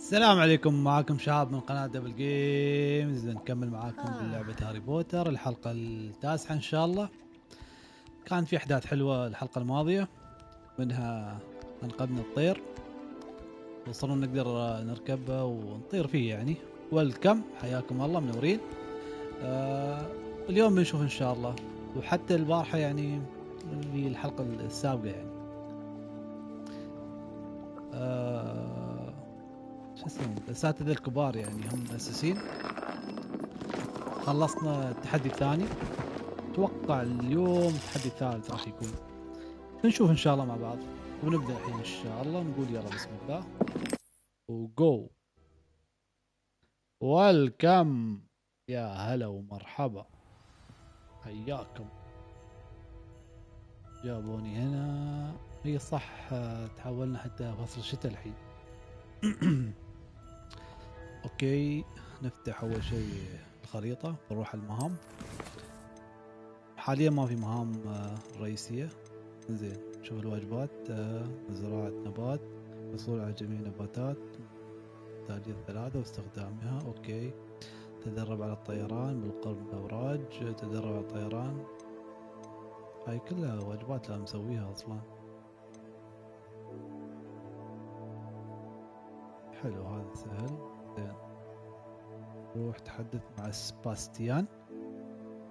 السلام عليكم، معاكم شهاب من قناة DblGames. نكمل معاكم بلعبة هاري بوتر الحلقة التاسعة إن شاء الله. كان في أحداث حلوة الحلقة الماضية، منها أنقذنا الطير وصلنا نقدر نركبه ونطير فيه يعني. والكم حياكم الله منورين. اليوم بنشوف إن شاء الله، وحتى البارحة يعني في الحلقة السابقة يعني شو اسمه الأساتذة الكبار يعني هم الأساسين. خلصنا التحدي الثاني، اتوقع اليوم التحدي الثالث راح يكون. نشوف ان شاء الله مع بعض ونبدا الحين ان شاء الله. نقول يلا بسم الله وجو. ويلكم، يا هلا ومرحبا، حياكم. جابوني هنا، هي صح تحولنا حتى فصل الشتاء الحين. اوكي، نفتح اول شيء الخريطة، نروح المهام. حاليا ما في مهام رئيسية. زين، نشوف الواجبات. زراعة نبات، حصول على جميع النباتات، تالية ثلاثة واستخدامها. اوكي، تدرب على الطيران بالقرب من الأبراج، تدرب على الطيران. هاي كلها واجبات لا مسويها اصلا. حلو، هذا سهل. زين، روح تحدث مع سباستيان.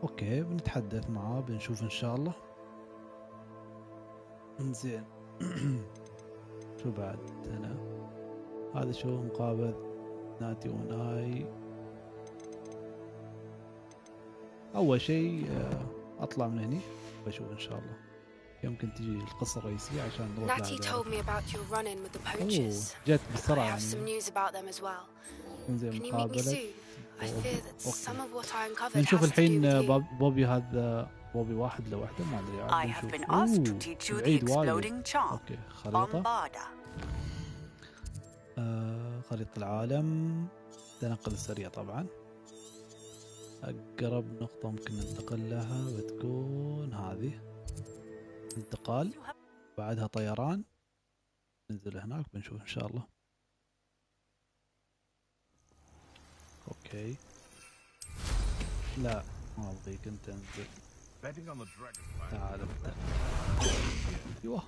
اوكي، بنتحدث معاه، بنشوف ان شاء الله. زين. شو بعد هنا؟ هذا شو مقابل ناتي وناي. اول شيء اطلع من هني بشوف ان شاء الله. يمكن تجي القصة الرئيسية عشان نروح لها. جت بسرعة يعني. انزين مقابلة. نشوف الحين بوبي. هذا بوبي واحد لوحده ما ادري عاد. بعيد وايد. اوكي، خريطة. خريطة العالم، تنقل السريع طبعا. اقرب نقطة ممكن ننتقل لها بتكون هذه، انتقال بعدها طيران. ننزل هناك بنشوف ان شاء الله. اوكي، لا ما ابغيك انت، انزل. تعال انت. ايوه.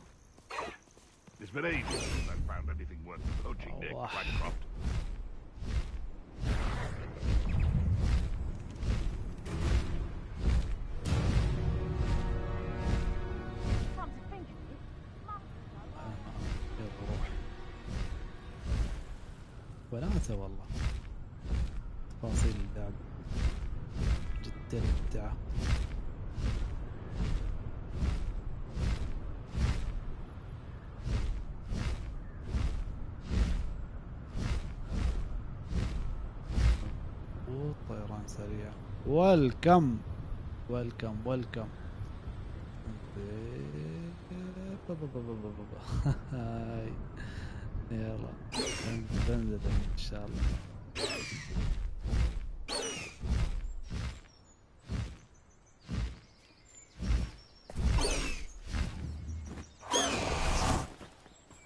وناسة والله تفاصيل اللعب جدا ممتعة. والطيران سريع. ويلكم ويلكم ويلكم. هاي يلا بنزل ان شاء الله.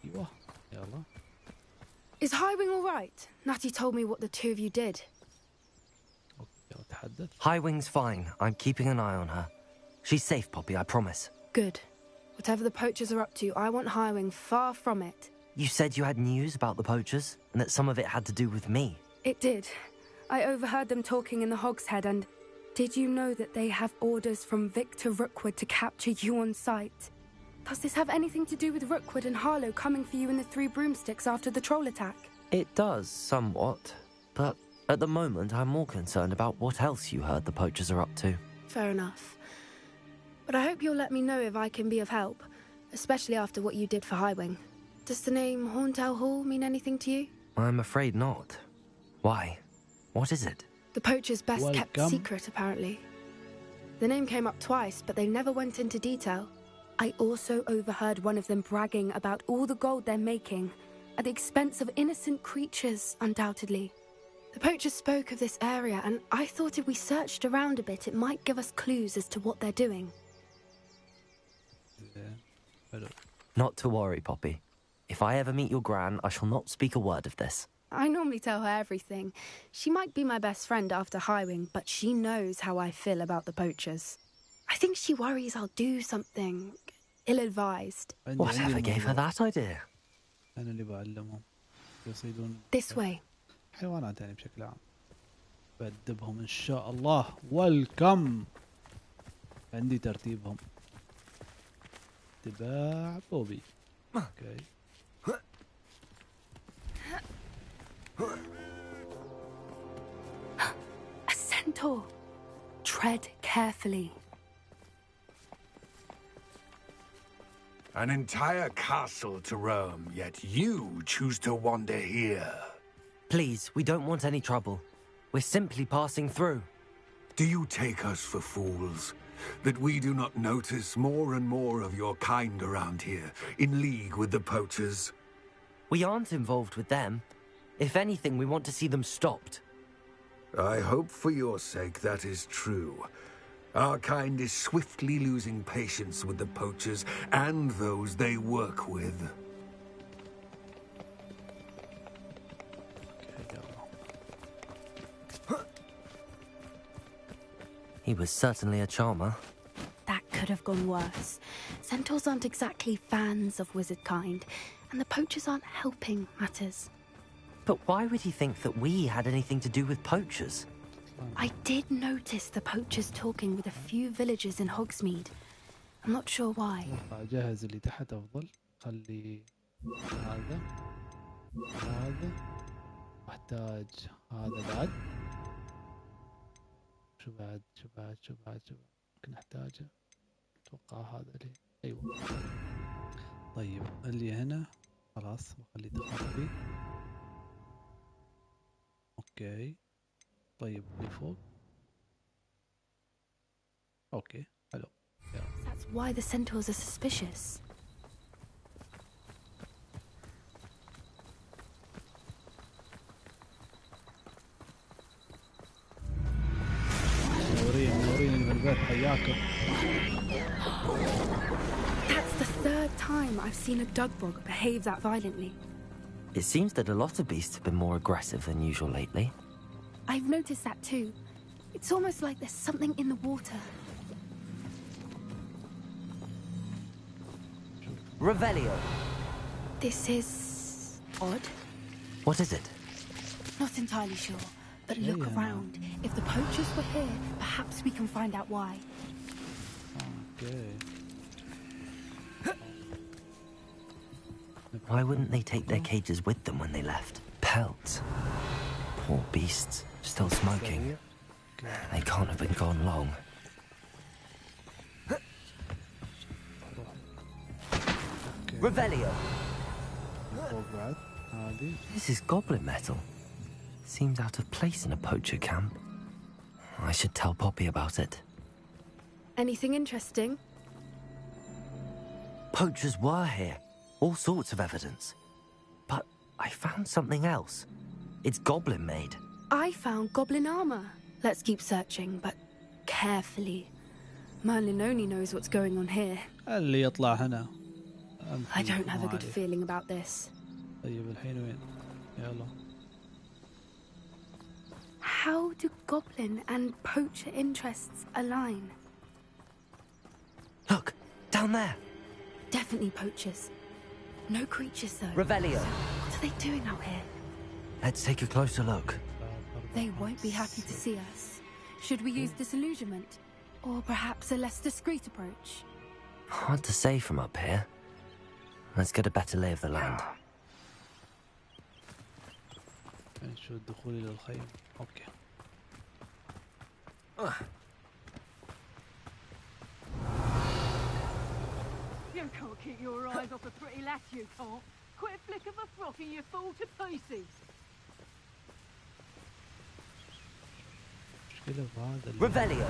ايوه يلا. Is Highwing all right? Natty told me what the two of you did. اوكي، تحدث. Highwing's fine. I'm keeping an eye on her. She's safe, Poppy, I promise. Good. Whatever the poachers are up to, I want Highwing far from it. You said you had news about the poachers, and that some of it had to do with me. It did. I overheard them talking in the Hogshead, and did you know that they have orders from Victor Rookwood to capture you on sight? Does this have anything to do with Rookwood and Harlow coming for you in the Three Broomsticks after the troll attack? It does, somewhat. But at the moment, I'm more concerned about what else you heard the poachers are up to. Fair enough. But I hope you'll let me know if I can be of help, especially after what you did for Highwing. Does the name Horntail Hall mean anything to you? I'm afraid not. Why? What is it? The poacher's best-kept secret, apparently. The name came up twice, but they never went into detail. I also overheard one of them bragging about all the gold they're making, at the expense of innocent creatures, undoubtedly. The poachers spoke of this area, and I thought if we searched around a bit, it might give us clues as to what they're doing. Not to worry, Poppy. If I ever meet your gran, I shall not speak a word of this. I normally tell her everything. She might be my best friend after hiring, but she knows how I feel about the poachers. I think she worries I'll do something ill-advised. Whatever gave her that idea? أنا اللي بعلمهم يصيدون This way. حيوانات يعني بشكل عام. بأدبهم إن شاء الله. ويلكم. عندي ترتيبهم. اتباع بوبي. اوكي. A centaur. Tread carefully. An entire castle to roam, yet you choose to wander here. Please, we don't want any trouble. We're simply passing through. Do you take us for fools? That we do not notice more and more of your kind around here, in league with the poachers? We aren't involved with them. If anything, we want to see them stopped. I hope for your sake that is true. Our kind is swiftly losing patience with the poachers and those they work with. He was certainly a charmer. That could have gone worse. Centaurs aren't exactly fans of wizard kind, and the poachers aren't helping matters. But why would he think that we had anything to do with poachers? I did notice the poachers talking with a few villagers in Hogsmeade. I'm not sure why. جهز اللي تحت أفضل. خلي هذا أحتاج هذا بعد. شو بعد ممكن أحتاجه. أتوقع هذا اللي أيوة. طيب اللي هنا خلاص بخلي تخفي. أوكي. طيب اللي فوق. أوكي حلو. That's why the centaurs are suspicious. منورين من البيت حياكم. That's the third time I've seen a Dugbog behave that violently. It seems that a lot of beasts have been more aggressive than usual lately. I've noticed that too. It's almost like there's something in the water. Revelio. This is odd. What is it? Not entirely sure, but look around. If the poachers were here, perhaps we can find out why. Okay. Why wouldn't they take their cages with them when they left? Pelts. Poor beasts, still smoking. They can't have been gone long. Revelio. This is goblin metal. Seems out of place in a poacher camp. I should tell Poppy about it. Anything interesting? Poachers were here. All sorts of evidence. But I found something else. It's goblin made. I found goblin armor. Let's keep searching, but carefully. Merlin only knows what's going on here. اللي يطلع هنا. I don't have a good feeling about this. طيب الحين وين؟ يلا. How do goblin and poacher interests align? Look, down there. Definitely poachers. No creatures though. Revelio. What are they doing out here? Let's take a closer look. They won't be happy to see us. Should we use disillusionment? Or perhaps a less discreet approach? Hard to say from up here. Let's get a better lay of the land. شو الدخول إلى الخيم. أوكي. You can't keep your eyes off a pretty lass, you can't. Quit a flick of a frock and you fall to pieces. مشكلة بهذا. Revelio.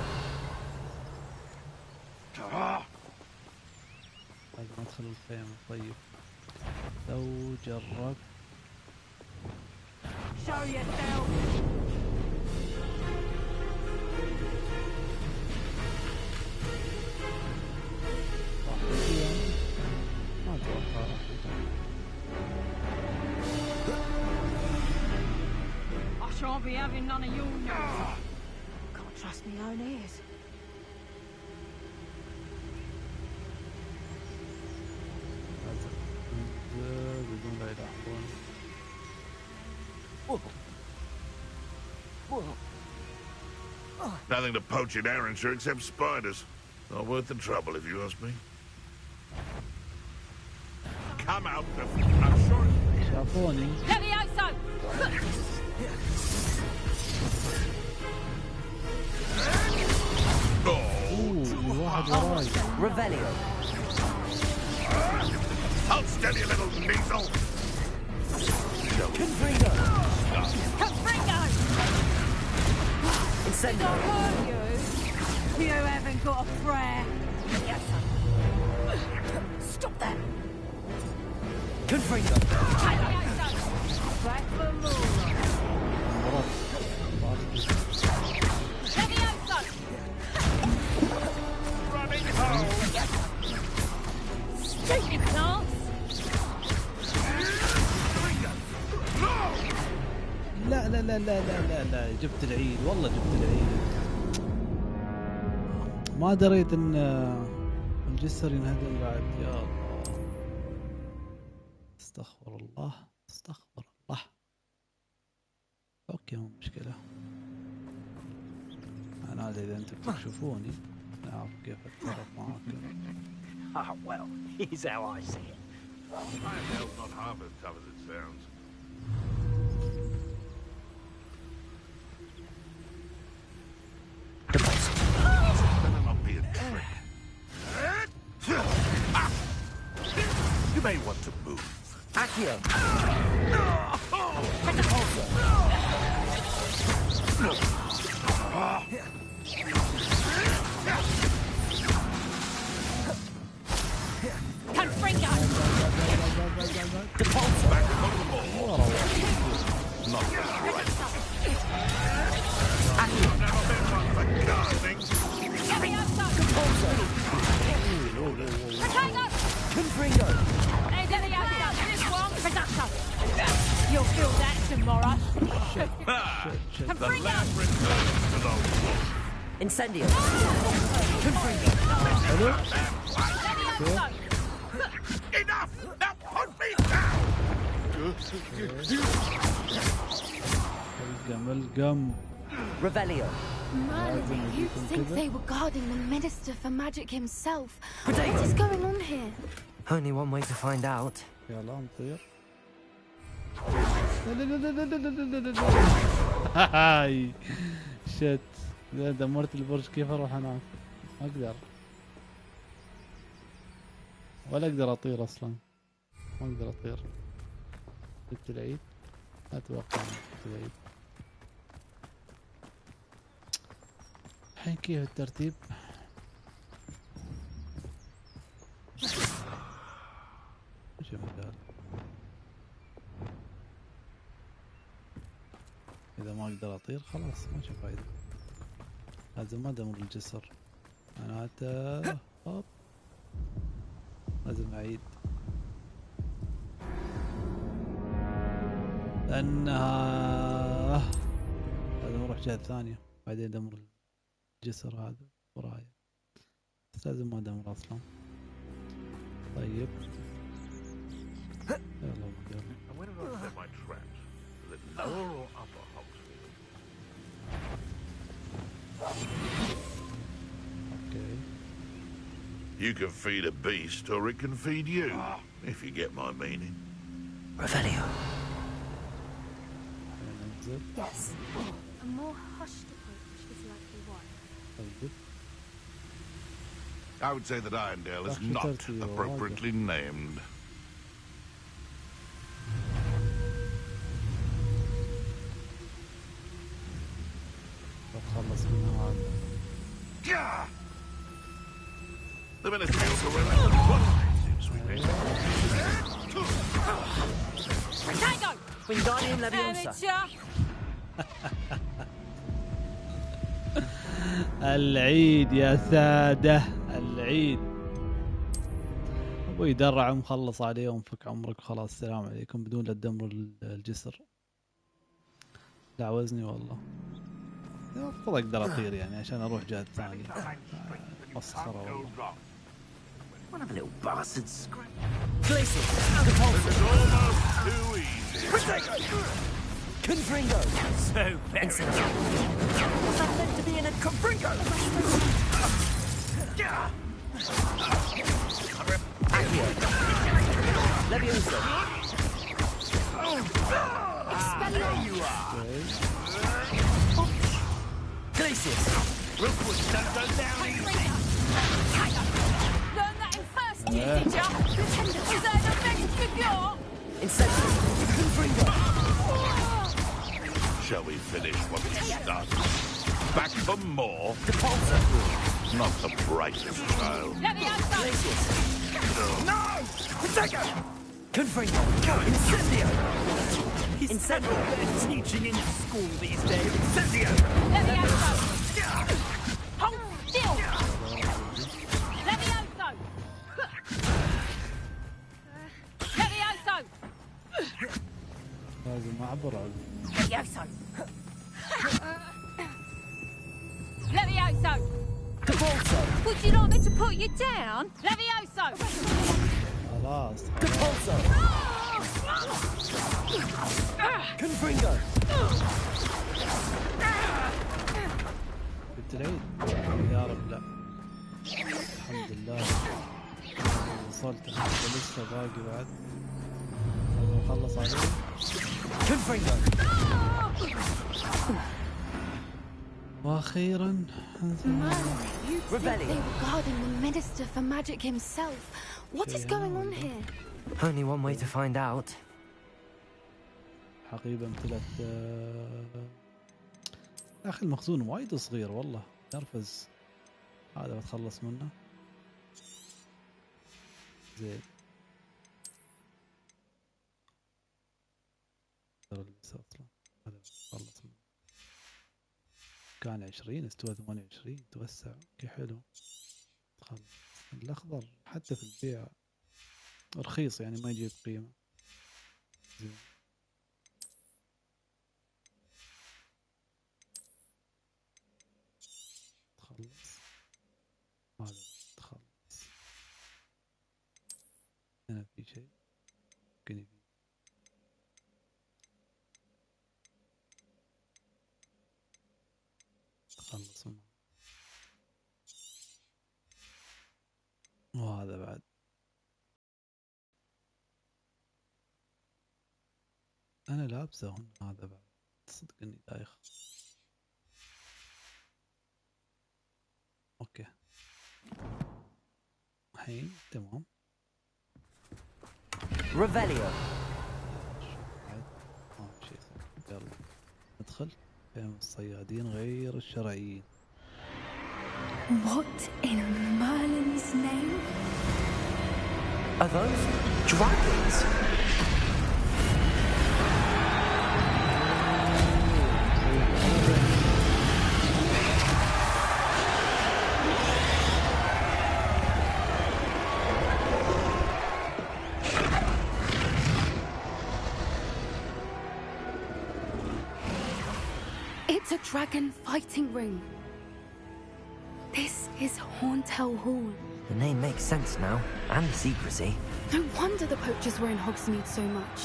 لازم أدخل الخيمة. طيب لو جربت. Show yourself. ما أتوقع راح shan't be having none of your nonsense. Can't trust my own ears. بدون لا يلاحظون. Nothing to poach in Arrowshire except spiders. Not worth the trouble, if you ask me. Come out. I'm sure. شافوني. Levioso! واحد وراي. Revelio. Hold steady, little measle. Confringo. Confringo! Incendio. Don't hurt you. You haven't got a prayer. Stop that! Confringo. Levioso! Back for more. Levioso! Running home. Stupid plants! لا لا لا لا لا لا لا جبت العيد والله جبت العيد. ما دريت ان الجسر ينهدم بعد. يا الله استغفر الله استغفر الله. اوكي مو مشكلة. انا اذا انتم تشوفوني نعرف كيف اتصرف معاكم. Oh, well, here's how I see it. My hell's not half as tough as it sounds. Better not be a trick. You may want to move. Accio. Confringo! Back upon the ball. Not right. I've never been one for gardening. Levioso! Protego! Confringo. Hey, Levioso! This one, Predactor! You'll feel that tomorrow. The land returns to the wolf. Incendio. Confringo. Levioso! Enough! Now put me down! القم Revelio. Merlin, you'd think they were guarding the Minister for Magic himself. What Potato. is going on here? Only one way to find out. يلا نطير. لا لا لا لا لا لا لا لا. هاي شت دمرت البرج. كيف اروح هناك؟ ما اقدر ولا اقدر اطير اصلا. ما اقدر اطير. جبت العيد. لا اتوقع جبت العيد. الحين كيف الترتيب؟ ايش المجال؟ اذا ما اقدر اطير خلاص ما في فايدة. لازم ما ادمر الجسر. معناته هوب لازم اعيد. لانها لازم اروح جهة ثانية بعدين ادمر الجسر هذا وراي. بس لازم ما ادمر اصلا. طيب يلا يلا. And when did I set my traps? Was it lower or upper Hogsfield? اوكي. You can feed a beast or it can feed you, if you get my meaning. Revelio. ننزل. Yes. A more hushed approach is likely one. طيب I would say that Irondale is Actually, not that's your appropriately named. بتخلص من هذا. The ministry also relented twice, sweet Protego! Wingardium Leviosa. Amateur! العيد يا سادة العيد. ابوي درع مخلص عليه وانفك عمرك خلاص. السلام عليكم بدون لا تدمروا الجسر. دعوزني والله. المفروض اقدر اطير يعني عشان اروح جهة ثانية. مسخرة والله. One of the little bastards. This is almost too easy. Confringo. So very. Was that meant to be in a Confringo? Accio. Leviosa. There you are. Glacius. Rookwood, don't go down easy. Learn that in first year, did ya? Was that the best figure? Incentive. Confringo. Shall we finish what we started? Back for more? Depulso. Not the brightest child. Leviosa! No! Protego! Confringo. Incendio. Incendio. They're teaching in school these days. Incendio. Leviosa! Hold still! Leviosa! Leviosa! لازم اعبر على Leviosa! Leviosa! Depulso. Would you like me to put you down? Leviosa! خلاص. Depulso. Confringo. قلت العيد يا رب. لا الحمد لله وصلت. لسه باقي بعد. لازم اخلص عليه. Confringo. واخيرا They were guarding the Minister for Magic himself. What is going on here? Only one way to find out. حقيبة امتلت. يا اخي المخزون وايد صغير والله نرفز. هذا بتخلص منه. زين. اصلا هذا بتخلص منه. كان 20 استوى 28 توسع. اوكي حلو. خلص. الاخضر حتى في البيع رخيص يعني ما يجيب قيمة. زين. تخلص. هذا تخلص. هنا في شيء ممكن يبي. تخلص منه. وهذا بعد. أنا لابسه هون. هذا بعد تصدق إني دايخ. أوكي الحين تمام. Revelio. شيء يلا ندخل. فهم الصيادين غير الشرعيين. What in Merlin's name? Are those dragons? It's a dragon fighting ring. This is Hauntel Hall. The name makes sense now, and the secrecy. No wonder the poachers were in Hogsmeade so much.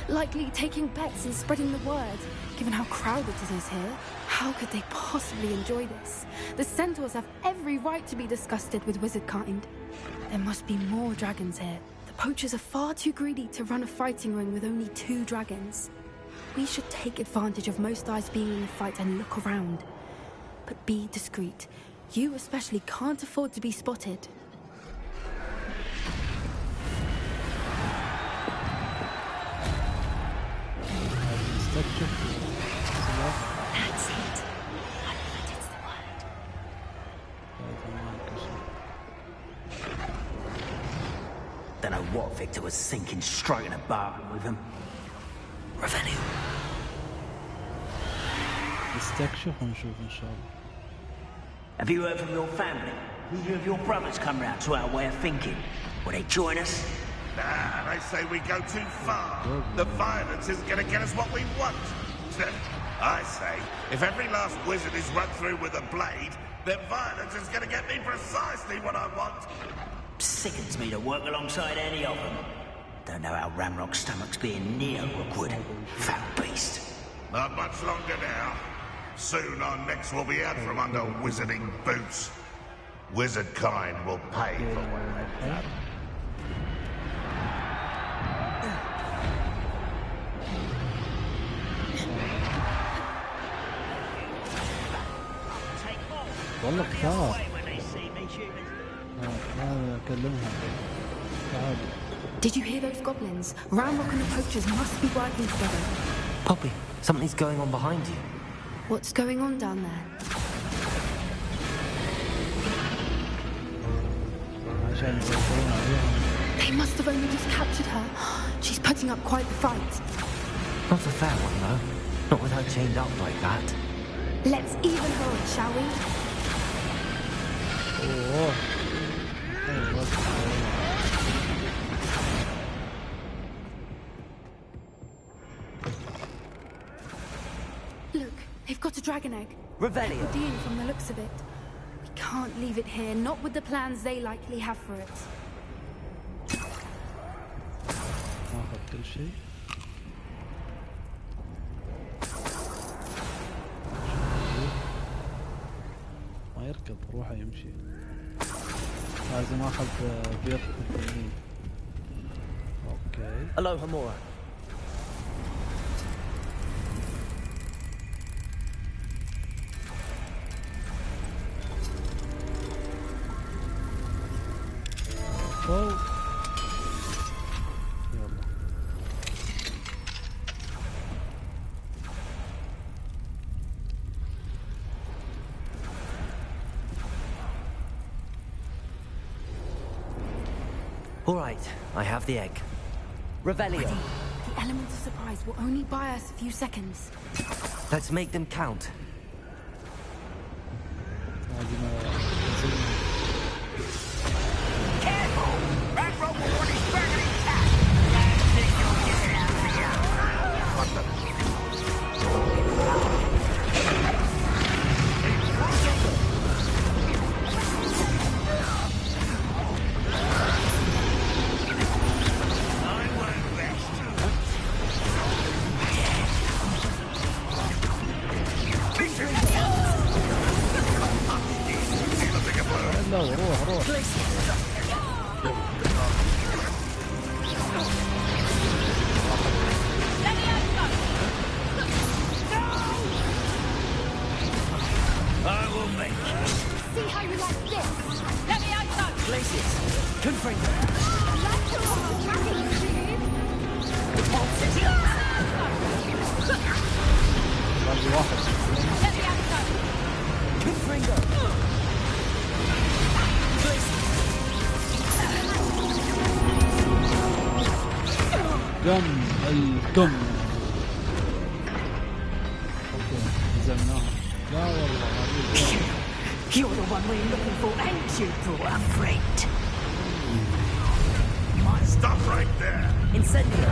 Likely taking bets and spreading the word, given how crowded it is here. How could they possibly enjoy this? The centaurs have every right to be disgusted with wizard kind. There must be more dragons here. The poachers are far too greedy to run a fighting ring with only 2 dragons. We should take advantage of most eyes being in the fight and look around. But be discreet. You especially can't afford to be spotted. That's it. I bet it's the word. Don't know what Victor was thinking, striking a bargain with him. Revelio. نستكشف ونشوف إن شاء الله. Have you heard from your family? Who of your brothers come round to our way of thinking? Will they join us? Nah, they say we go too far. The violence isn't going to get us what we want. I say, if every last wizard is run through with a blade, then violence is going to get me precisely what I want. Sickens me to work alongside any of them. Don't know how Ramrock's stomach's being near Rookwood. Fat beast. Not much longer now. Soon our necks will be out from under wizarding boots. Wizard kind will pay for what they've done. والله كثار. هذا اكلمها. تعال. Did you hear those goblins? Ramrock and the poachers must be working together. Poppy, something's going on behind you. What's going on down there? They must have only just captured her. She's putting up quite the fight. Not a fair one, though. Not with her chained up like that. Let's even her up, shall we? Look, they've got a dragon egg. Revelio. Dean from the looks of it. We can't leave it here, not with the plans they likely have for it. ناخذ كل شيء. ما يركض روحه يمشي. لازم اخذ بيض التنين. اوكي. Aloha Mora. All right, I have the egg. Revelio. Ready. The element of surprise will only buy us a few seconds. Let's make them count. Careful! Ramrock will want his burning cat! الكم. اوكي هزمناها. لا والله You're the one we're looking for, ain't you, brought a friend? Stop right there! Incendio.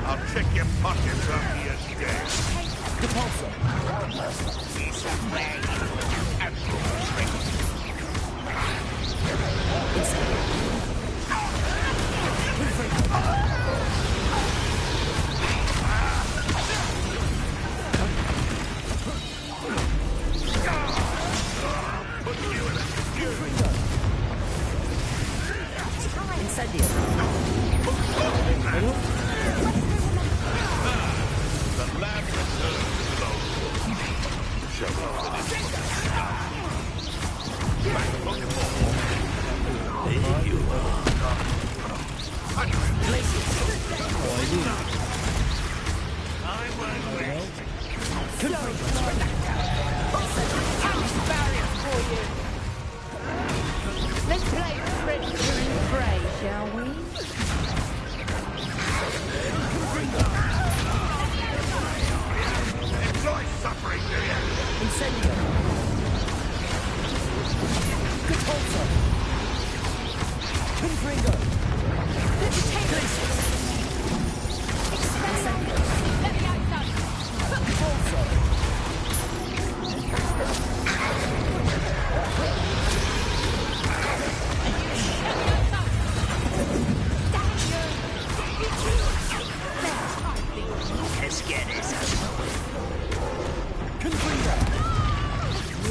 I'll check your pockets after you're dead. Depulso.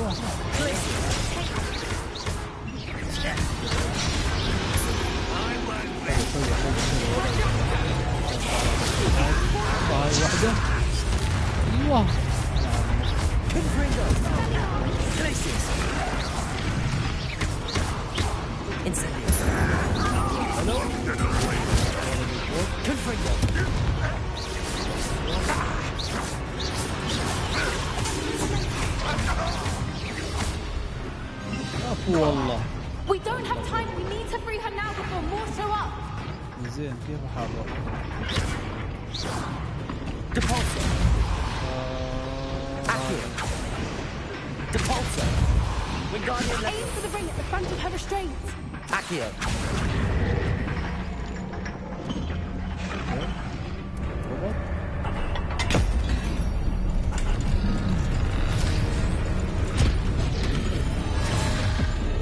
هاي واحدة. ايوه والله. We don't have time. We need to free her now before more show up. زين كيف احاول؟ Depulsor. Accurate. Depulsor. Wingardium Leviosa. Aim for the ring at the front of her restraint. Accio.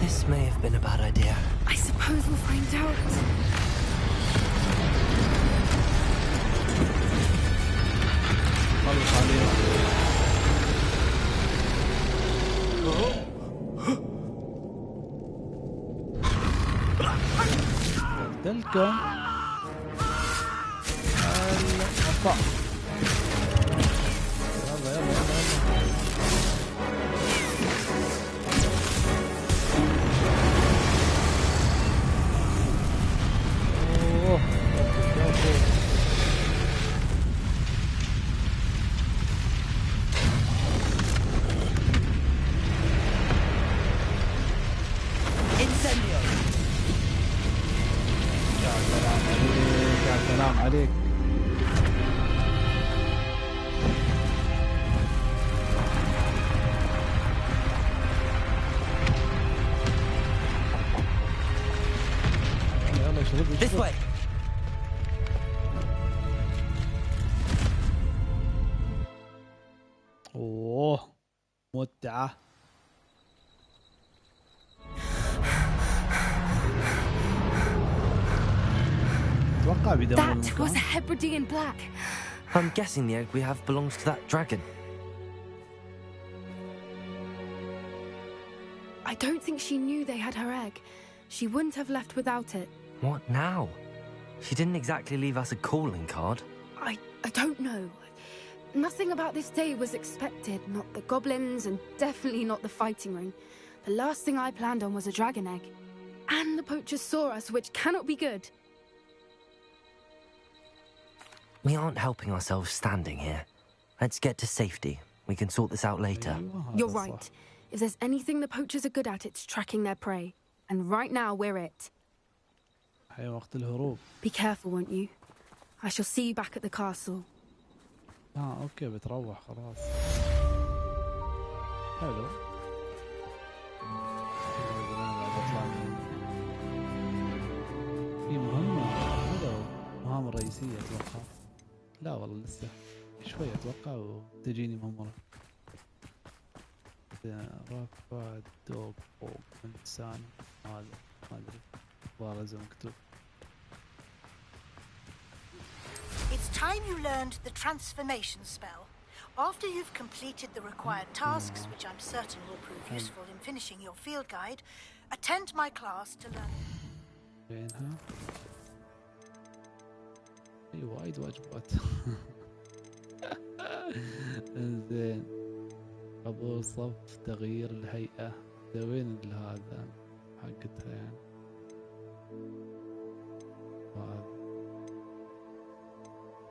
This may have been a bad idea. I suppose we'll find out. تلكم الوفاء. يلا يلا يلا سلام عليك. يلا شرب This way. اوه متعة. That was a Hebridean black. I'm guessing the egg we have belongs to that dragon. I don't think she knew they had her egg. She wouldn't have left without it. What now? She didn't exactly leave us a calling card. I don't know. Nothing about this day was expected. Not the goblins and definitely not the fighting ring. The last thing I planned on was a dragon egg. And the poachers saw us, which cannot be good. We aren't helping ourselves standing here. Let's get to safety. We can sort this out later. You're right. If there's anything the poachers are good at, it's tracking their prey. And right now, we're it. Be careful, won't you? I shall see you back at the castle. اوكي بتروح خلاص. حلو. في مهمة هذا مهام رئيسية اتوقع. لا والله لسه شوي اتوقع وتجيني مهمة. رفع دوب فوق انسان هذا ما ادري بارز مكتوب. It's time you learned the transformation spell. After you've completed the required tasks, which I'm certain will prove useful in finishing your field guide, attend my class to learn. بينها اي وايد واجبات. زين قبول صف تغيير الهيئة. ده وين هذا حقتها يعني؟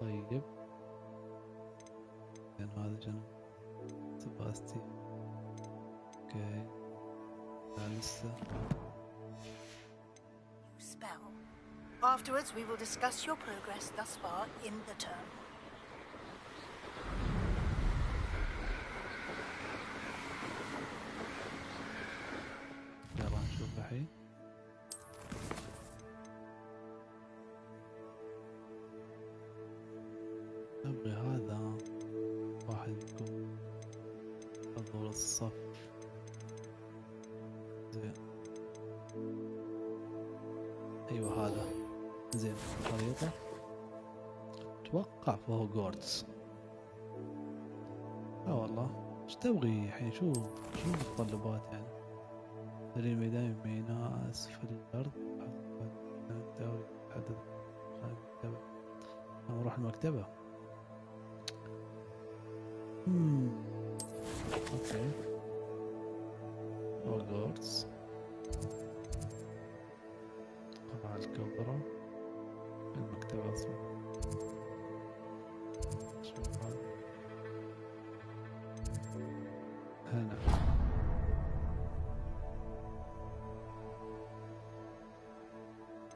طيب زين هذا شنو؟ سباستي. اوكي لا لسه. Spell. Afterwards, we will discuss your progress thus far in the term. يلا نشوف الحين. أبغي هذا واحد يكون حضور الصف. زين أيوة هذا زين. خريطة أتوقع في هوجورتس. لا والله تبغي الحين؟ شو المتطلبات يعني؟ تدري ميدان ميناء اسفل الارض عدد المكتبة. نروح المكتبة. اوكي هوجورتس قلعة الكبرى المكتبة اصلا. شوف هنا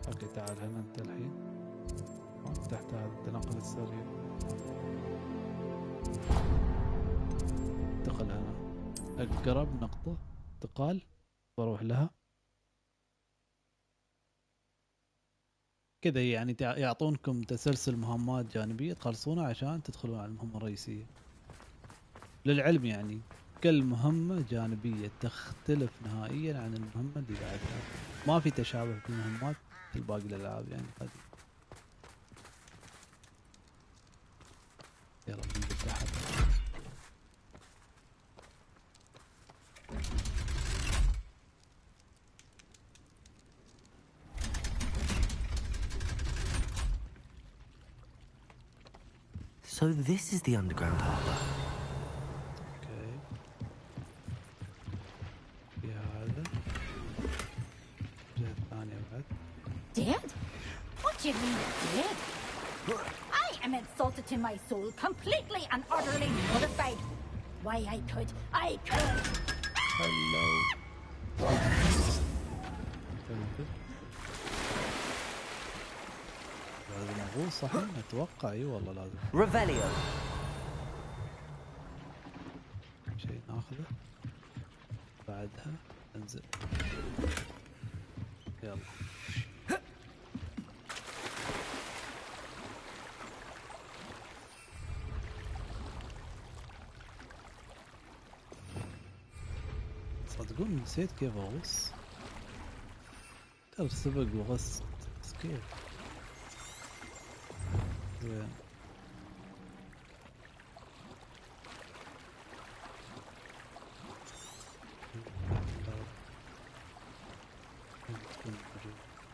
اوكي تعال هنا انت الحين تحت هذا التنقل السريع. انتقل هنا اقرب نقطة انتقال بروح لها كذا يعني يعطونكم تسلسل مهمات جانبية تخلصونها عشان تدخلون على المهمة الرئيسية. للعلم يعني كل مهمة جانبية تختلف نهائيا عن المهمة اللي بعدها، ما في تشابه في المهمات في باقي الألعاب يعني هذه. يلا ننزل تحت. So this is the underground harbor. Okay. في هذا. الجهة الثانية بعد. Dead? What do you mean dead? I am insulted to my soul, completely and utterly mortified. Why I could. Hello. لازم اغوص صحيح اتوقع. اي والله لازم. Revelio. شيء ناخذه بعدها انزل. يلا صدقون نسيت كيف اغوص. سبق وغصت بس كيف. زين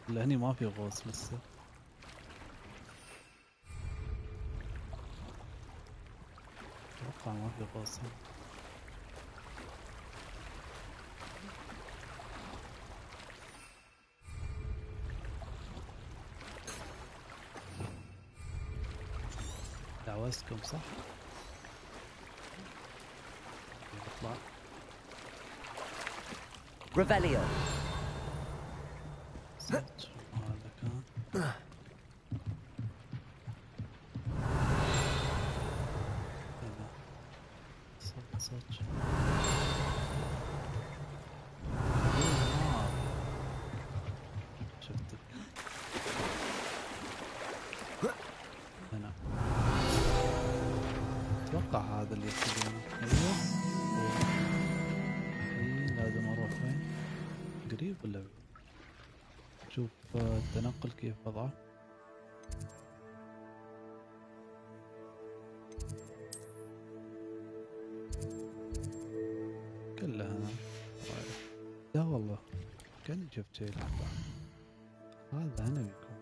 لهني ما في غوص لسه. اتوقع ما في غوص. دعوزتكم صح؟ نطلع. Revelio. صوت هذا كان. صوت شفتك هنا. اتوقع هذا اللي يقصدونه. ايوه الحين لازم اروح وين؟ قريب ولا بعيد؟ شوف التنقل كيف وضعه. كلها لا والله كأني شفت شيء. لحظة هذا هنا بيكون.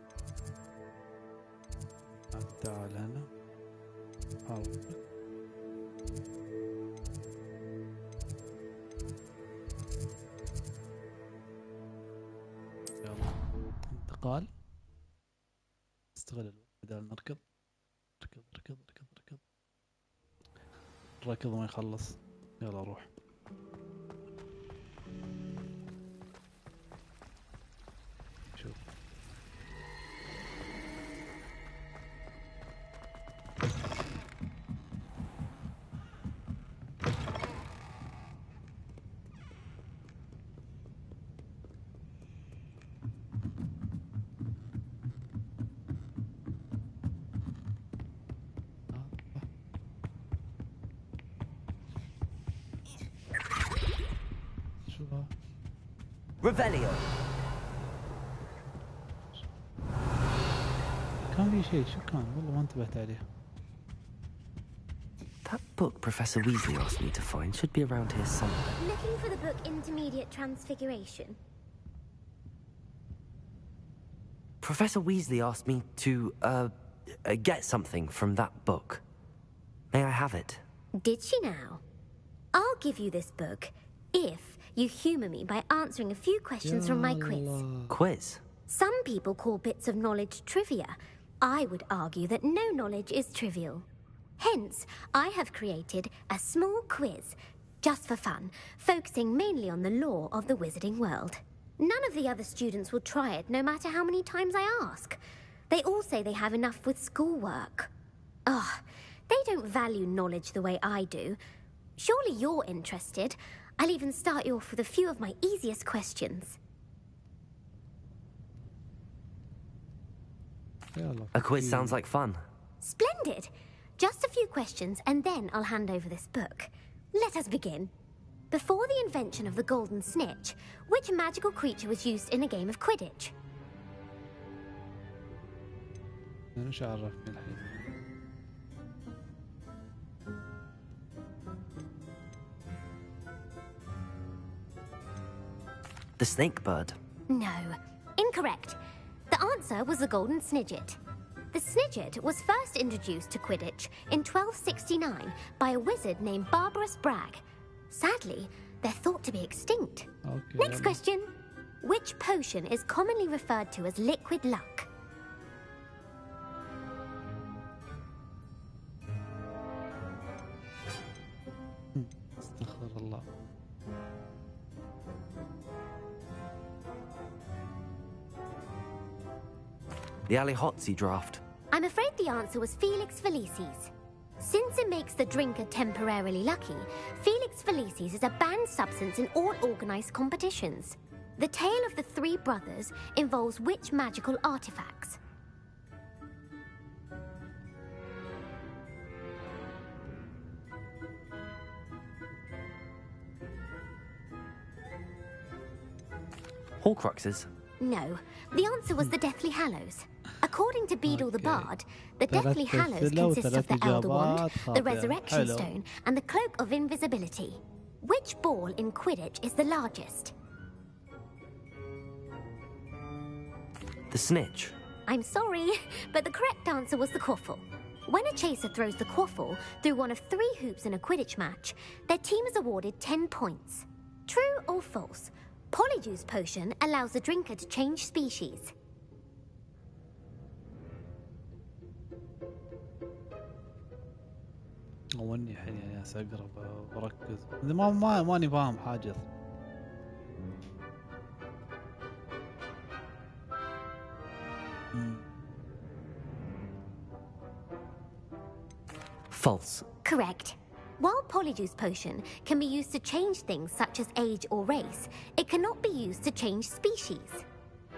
تعال هنا حاول. يلا انتقال. استغل الوقت بدل نركض. ركض الركض ما يخلص. يلا روح. شوف Revelio. كان في شيء. شو كان؟ والله ما انتبهت عليه. That book Professor Weasley asked me to find should be around here somewhere. Looking for the book Intermediate Transfiguration? Professor Weasley asked me to, get something from that book. May I have it? Did she now? I'll give you this book if you humour me by answering a few questions from my quiz. Quiz? Some people call bits of knowledge trivia. I would argue that no knowledge is trivial. Hence, I have created a small quiz, just for fun, focusing mainly on the lore of the wizarding world. None of the other students will try it, no matter how many times I ask. They all say they have enough with schoolwork. Ugh, they don't value knowledge the way I do. Surely you're interested. I'll even start you off with a few of my easiest questions. A quiz sounds like fun. Splendid! Just a few questions and then I'll hand over this book. Let us begin. Before the invention of the golden snitch, which magical creature was used in a game of Quidditch? مش عرفني الحين. The snake bird. No, incorrect. The answer was the golden snidget. The snidget was first introduced to Quidditch in 1269 by a wizard named Barbarous Bragg. Sadly, they're thought to be extinct. Okay, Next question. Which potion is commonly referred to as liquid luck? استغفر الله. The Allihotzi draft. I'm afraid the answer was Felix Felicis. Since it makes the drinker temporarily lucky, Felix Felicis is a banned substance in all organised competitions. The tale of the three brothers involves which magical artifacts? Horcruxes. No, the answer was the Deathly Hallows. According to Beedle the Bard, the Deathly Hallows consists of the Elder Wand, the Resurrection Stone, and the Cloak of Invisibility. Which ball in Quidditch is the largest? The snitch. I'm sorry, but the correct answer was the quaffle. When a chaser throws the quaffle through one of 3 hoops in a Quidditch match, their team is awarded 10 points. True or false? Polyjuice potion allows the drinker to change species. أولني الحين يعني أقرب وأركز. إذا ماني فاهم حاجة. False. Correct. While Polyjuice potion can be used to change things such as age or race, it cannot be used to change species.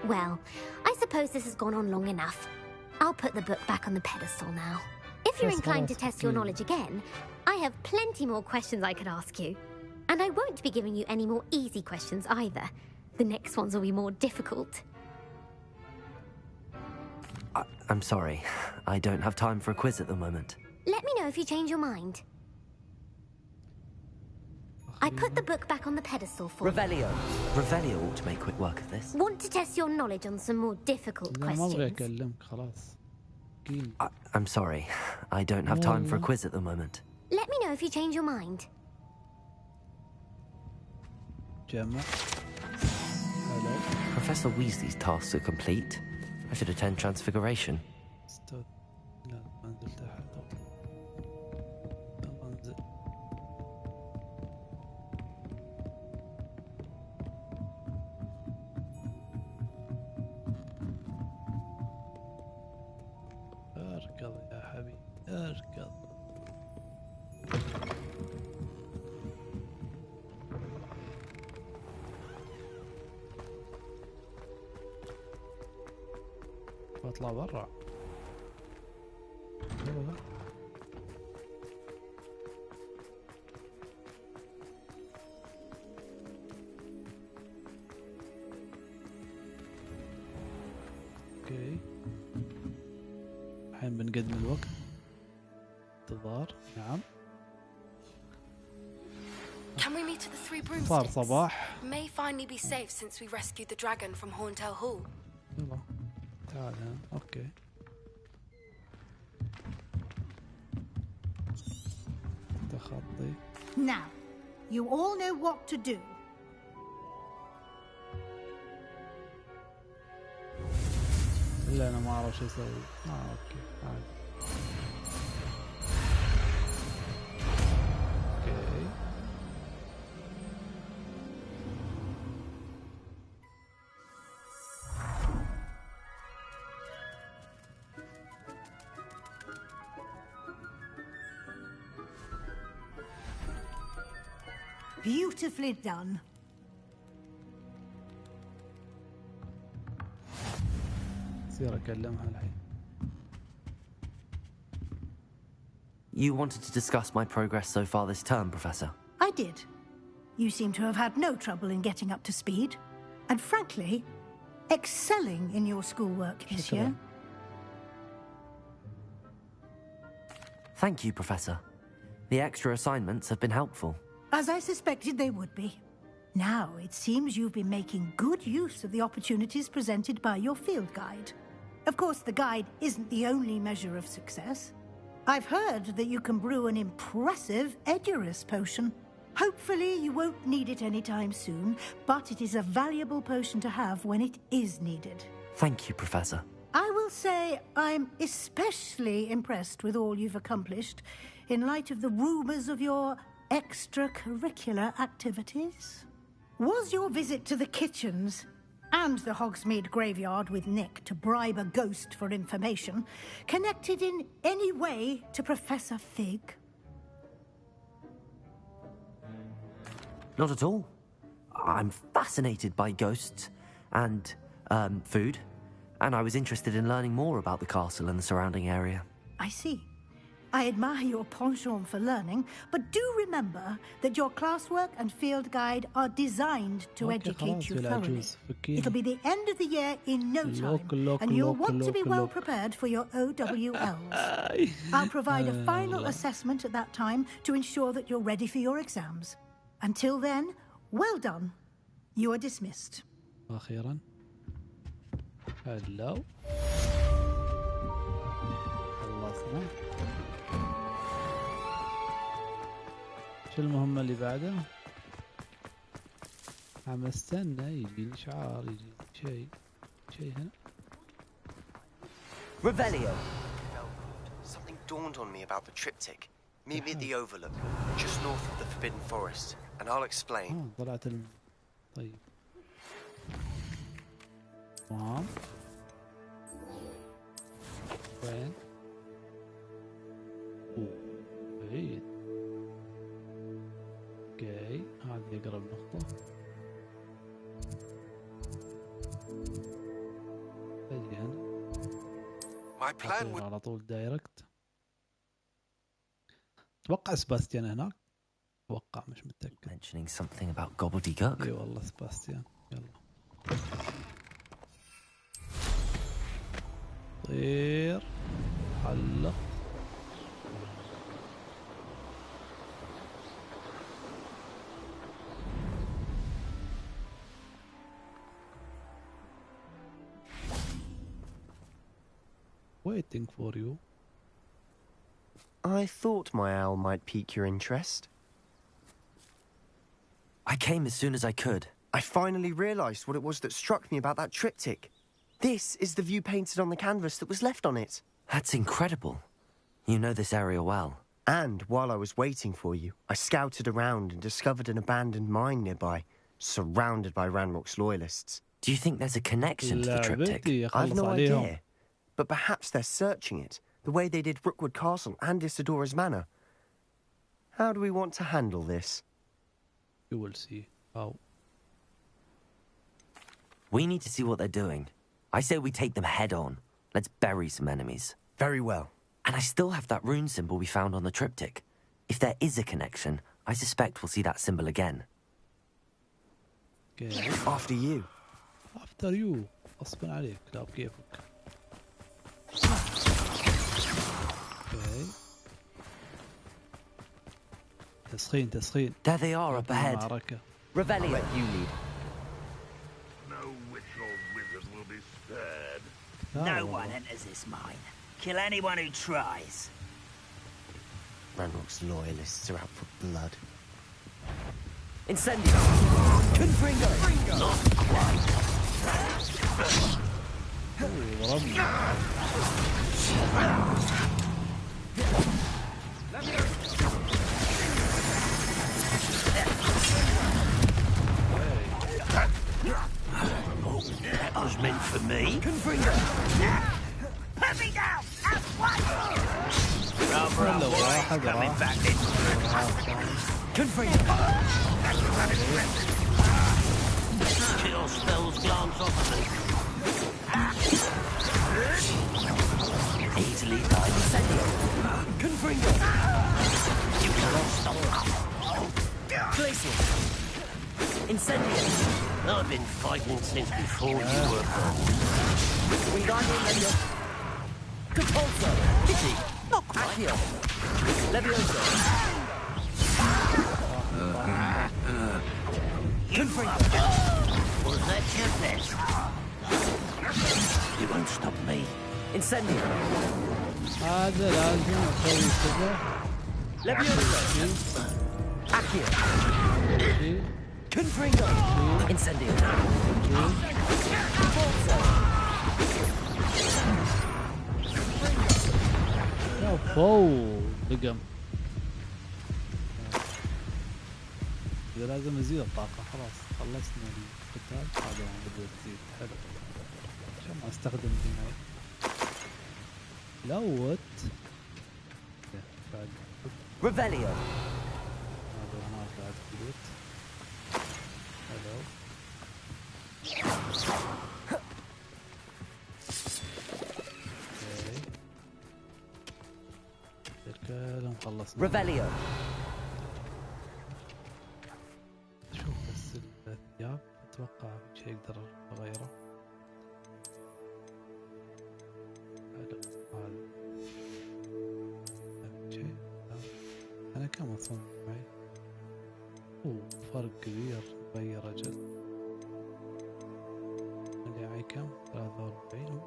Well, I suppose this has gone on long enough. I'll put the book back on the pedestal now. If you're inclined to test your knowledge again, I have plenty more questions I could ask you. And I won't be giving you any more easy questions either. The next ones will be more difficult. I'm sorry. I don't have time for a quiz at the moment. Let me know if you change your mind. I put the book back on the pedestal for Revelio. Revelio ought to make quick work of this. Want to test your knowledge on some more difficult questions? I'm sorry. I don't have time for a quiz at the moment. Let me know if you change your mind. Gemma. Hello. Professor Weasley's tasks are complete. I should attend Transfiguration. اركض يا حبيبي اركض. واطلع برا. اوكي الحين بنقدم الوقت. انتظار. نعم Can we meet at the Three صار Broomsticks? صباح. May finally be safe since we rescued the dragon from Horntail Hall. يلا تعال ها. اوكي. تخطي. Now, you all know what to do. الا انا ما اعرف شو اسوي. اوكي عادي. اوكي. Beautifully done. صير اكلمها الحين. You wanted to discuss my progress so far this term, Professor? I did. You seem to have had no trouble in getting up to speed. And frankly, excelling in your schoolwork this year. Thank you, Professor. The extra assignments have been helpful. As I suspected they would be. Now, it seems you've been making good use of the opportunities presented by your field guide. Of course, the guide isn't the only measure of success. I've heard that you can brew an impressive Edurus potion. Hopefully, you won't need it anytime soon, but it is a valuable potion to have when it is needed. Thank you, Professor. I will say I'm especially impressed with all you've accomplished in light of the rumors of your extracurricular activities. Was your visit to the kitchens and the Hogsmeade graveyard with Nick to bribe a ghost for information connected in any way to Professor Fig? Not at all. I'm fascinated by ghosts and food, and I was interested in learning more about the castle and the surrounding area. I see. I admire your penchant for learning, but do remember that your classwork and field guide are designed to educate you thoroughly. It'll be the end of the year in no time, and you'll want to be well prepared for your OWLs. I'll provide a final assessment at that time to ensure that you're ready for your exams. Until then, well done. You are dismissed. أخيرا. Hello. خلصنا. شو المهمة اللي بعدها؟ عم استنى يجي إشعار يجي شيء هنا. Revelio. Something dawned on me about the triptych. Meet me at the Overlook, just north of the Forbidden Forest, and I'll explain. طلعت طيب. تمام. وين؟ بعيد. اوكي هذه اقرب نقطة. اجي هنا. My plan would... على طول دايركت. اتوقع سباستيان هناك. اتوقع مش متأكد. Mentioning something about gobbledygook. اي والله سباستيان. يلا. طير. حلق. Waiting for you. I thought my owl might pique your interest. I came as soon as I could. I finally realized what it was that struck me about that triptych. This is the view painted on the canvas that was left on it. That's incredible. You know this area well. And while I was waiting for you, I scouted around and discovered an abandoned mine nearby, surrounded by Ranrock's loyalists. Do you think there's a connection to the triptych? I've no idea. But perhaps they're searching it, the way they did Rookwood Castle and Isidora's Manor. How do we want to handle this? You will see. How. We need to see what they're doing. I say we take them head on. Let's bury some enemies. Very well. And I still have that rune symbol we found on the triptych. If there is a connection, I suspect we'll see that symbol again. Okay. After you. After you. غصبا عليك. لا بكيفك. Okay. تسخين There they are up ahead. معركة. Revelio. Let you lead. No witch or wizard will be spared. No one enters this mine. Kill anyone who tries. Ranrock's loyalists are out for blood. Incendio. Confringo. Not quite. That was meant for me. Confringo. Put me down! At once! Rather a warrior coming back in. Confringo. Kill spells glance off me. Easily died. Incendio. Confringo. You cannot stop. Glacial. Incendio. I've been fighting since before you were born. Wingardium Leviosa. Capulso. Kitty. Not quite. Accio. Leviosa. Confringo. Was that your best? You won't stop me. Incendio. هذا لازم اسوي كذا. Leviosa. Accio. Confringo. Incendio. Capulso. فوق لقم. إذا لازم أزيد الطاقة خلاص خلصنا القتال هذا ما بدي تزيد حلو عشان ما أستخدم النهاية. لوت بعد Revelio. هذا هناك بعد فلوت. حلو. كلام خلصنا. Revelio. شوف بس الثياب اتوقع شيء اقدر اغيره. حلو هذا شيء انا كم اصلا معي. فرق كبير غير اجل. اللي معي كم 43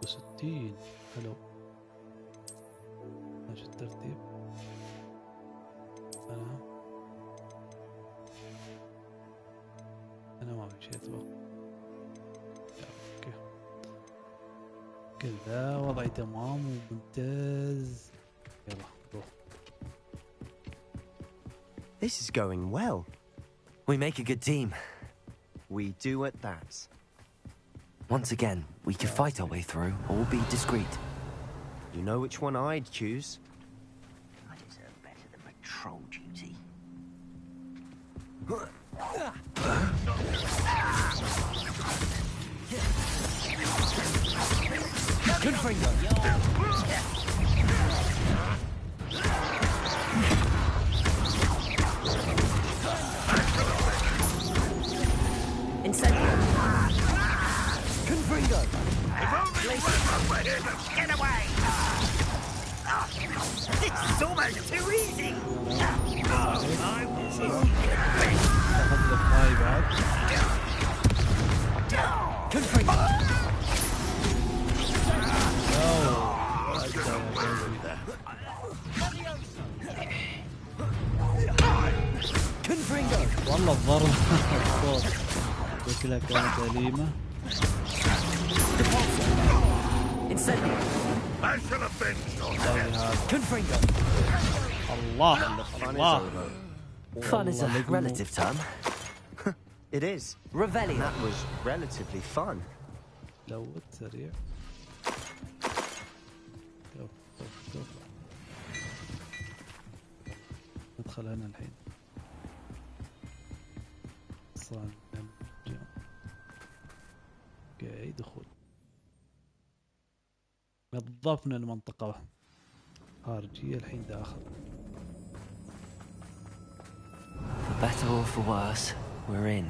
و60. حلو ماشي الترتيب. أنا ما في شيء أتوقع. أوكي كذا وضعي تمام وممتاز. يلا روح. This is going well. We make a good team. We do at that. Once again, we can fight our way through or be discreet. You know which one I'd choose? I deserve better than patrol duty. Confringo. Incendio. Confringo. Get away! This is almost too easy! I was أخذ لك هاي بعد. Confringo. Confringo. والله الضرب الصوت شكلها كانت أليمة. Incendio. I shall avenge your Confringo. الله الله. Fun is a relative term. It is. Revelio. That was relatively fun. لوت سريع. شوف. ندخل هنا الحين. صان اوكي دخول. نظفنا المنطقة خارجية الحين داخل. For better or for worse, we're in.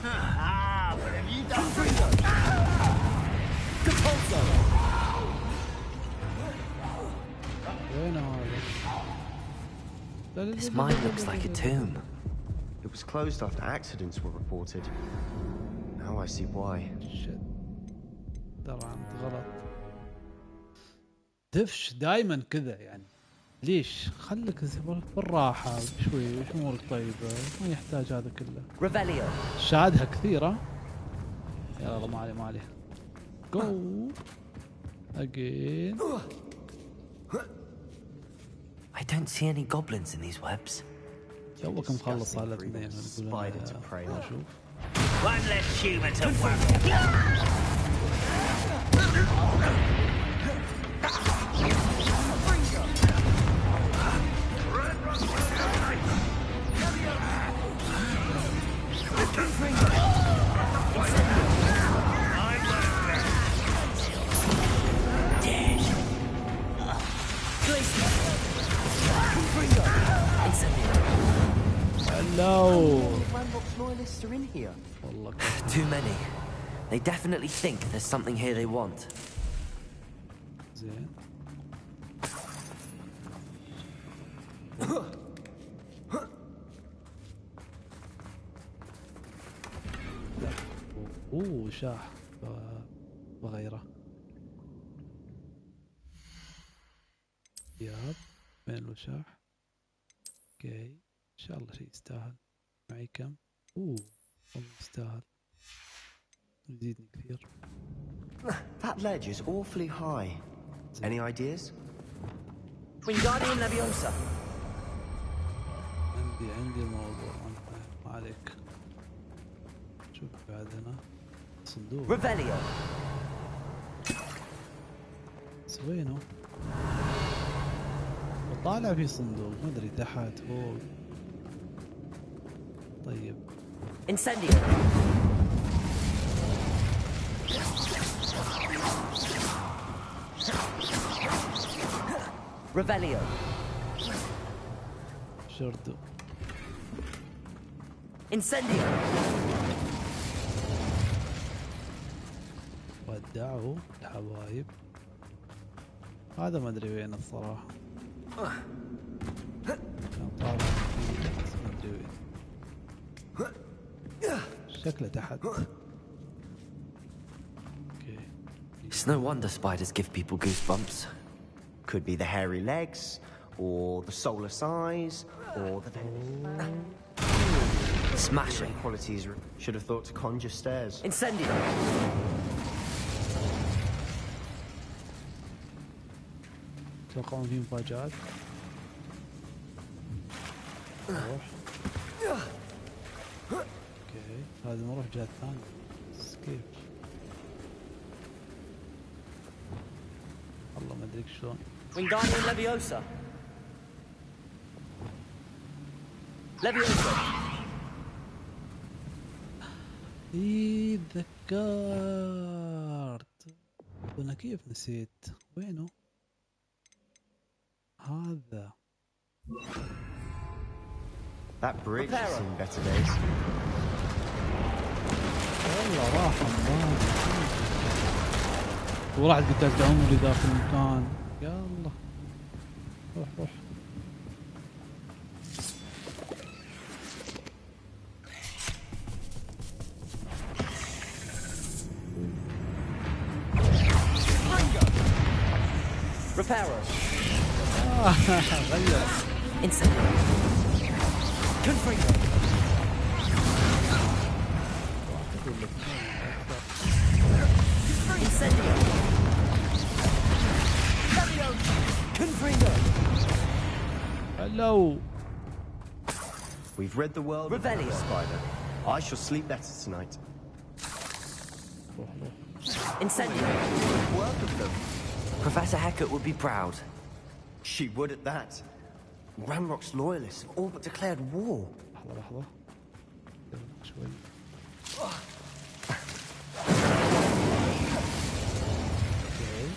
Ah, but have you done Capulso. وين هذا؟ This mine looks like a tomb. It was closed after accidents were reported. Now I see why. Shit. ترى عندي غلط. دفش دايما كذا يعني. ليش؟ خليك بالراحة شوي، وش امورك طيبة، ما يحتاج هذا كله. ريفيليو. شادها كثيرة. يلا ما عليه ما عليه. Go again. I don't see any goblins in these webs. توك مخلص على اثنين نقول نشوف. One less human to worry. Hello. Loyalists are in here. Too many. They definitely think there's something here they want. زين. اوه شاح وغيره. ياب وين الوشاح؟ اوكي ان شاء الله شيء يستاهل. معي كم؟ والله يستاهل. يزيدني كثير. That ledge is awfully high. Any ideas? Wingardium Leviosa. عندي الموضوع ما عليك. شوف بعد هنا صندوق. ريفيليو. وينه؟ وطالع في صندوق ما ادري تحت فوق. طيب. انسنديو. ريفيليو. شردو. انسنديو. ودعوا الحبايب. هذا ما ادري وين الصراحة. كان طالع بس ما ادري وين. شكله تحت. It's no wonder spiders give people goosebumps. Could be the hairy legs, or the soulless eyes, or the smashing qualities. Should have thought to conjure stairs. Incendio. توقعون في مفاجآت. روح. اوكي هذا نروح جهة ثانية. كيف؟ والله ما ادري شلون. Wingardium Leviosa. Leviosa. تذكرت. انا كيف نسيت؟ وينه؟ هذا. That bridge has seen better days. والله راح الله. وراحت قتلت عمري داخل المكان. يلا روح روح. Reparo. غير. Incendio. Confringo. Incendio. Confringo. Hello. We've read the world of the spider. I shall sleep better tonight. Incendio. Work of them. Professor Hecat would be proud. She would at that. Ranrock's loyalists have all but declared war. لحظة. شوي. اوكي.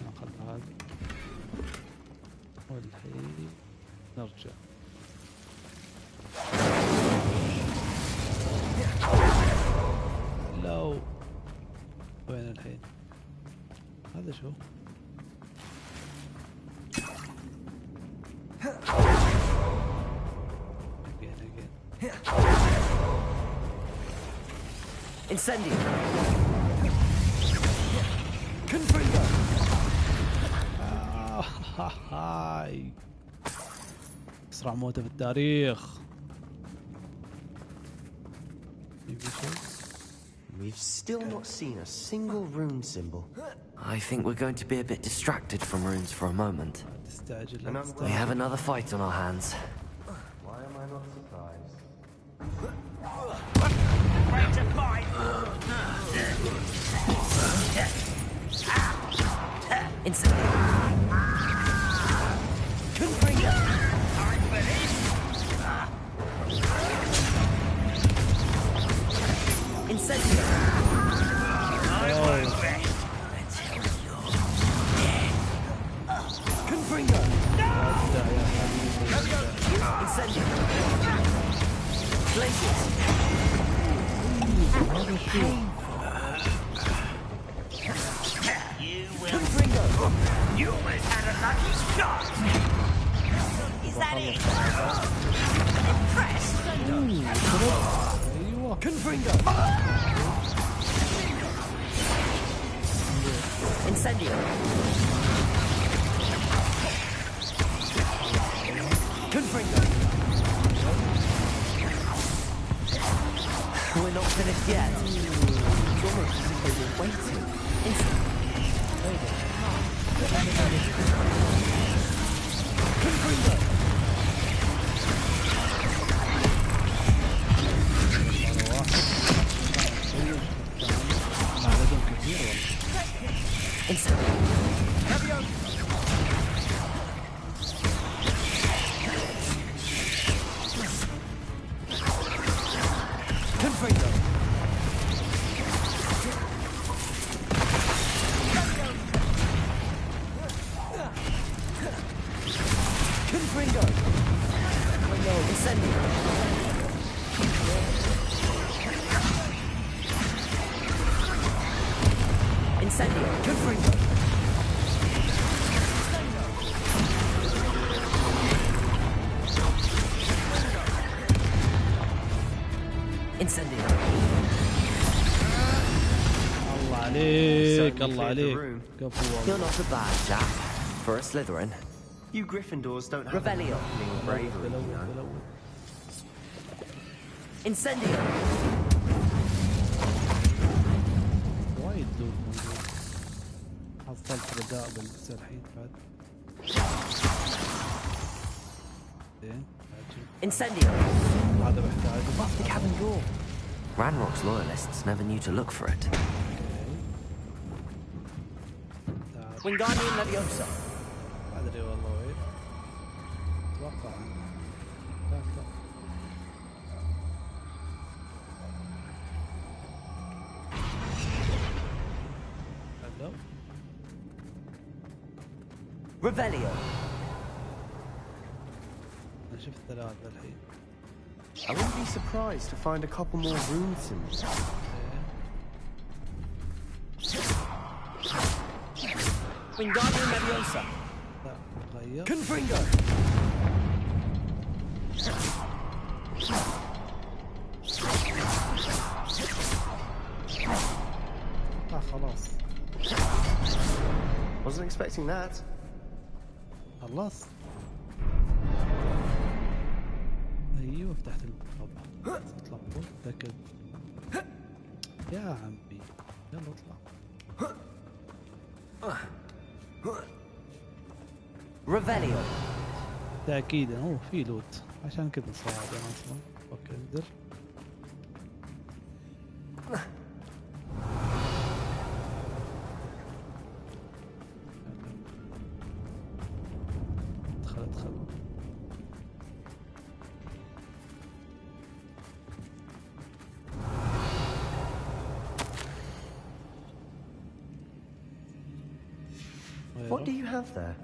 ناخذ هذا. والحين نرجع. لو وين الحين؟ هذا شو؟ Incendio. Confringo. هاي اسرع موته في التاريخ. We've still not seen a single rune symbol. I think we're going to be a bit distracted from runes for a moment. We have another fight on our hands. Why am I not surprised? Incendio. Confringo. Incendio. Confringo. Incendio. Blazes. Confringo. You almost had a lucky shot. Is that it? Impressed? Confringo. Incendio. Confringo. We're not finished yet. It's almost as if they were waiting. Confringo. Incendio. Confringo. Confringo. Incendio. Incendio. Confringo. Incendio. الله عليك الله عليك. كفو You're والله. not a bad chap for a Slytherin. You Gryffindors don't have Revelio. any bravery, you know. Incendio. وايد لوت موجود. حصلت رداء بس الحين بعد. زين. Incendio. هذا بحتاج. Off the cabin door. Ranrock's loyalists never knew to look for it. Wingardium Leviosa. ما ادري والله وين. اتوقع. لا. هلو. Revelio. انا شفت ثلاثة الحين. I wouldn't be surprised to find a couple more rune symbols. Wingardium Leviosa. لا غير. Confringo. خلاص. Wasn't expecting that. خلصت. ايوه فتحت الباب. اطلع متأكد. يا عمي يلا اطلع. Revelio. تأكيد هو في لوت عشان كذا صعب انا اصلا. اوكي انزل. ادخل. What do you have there?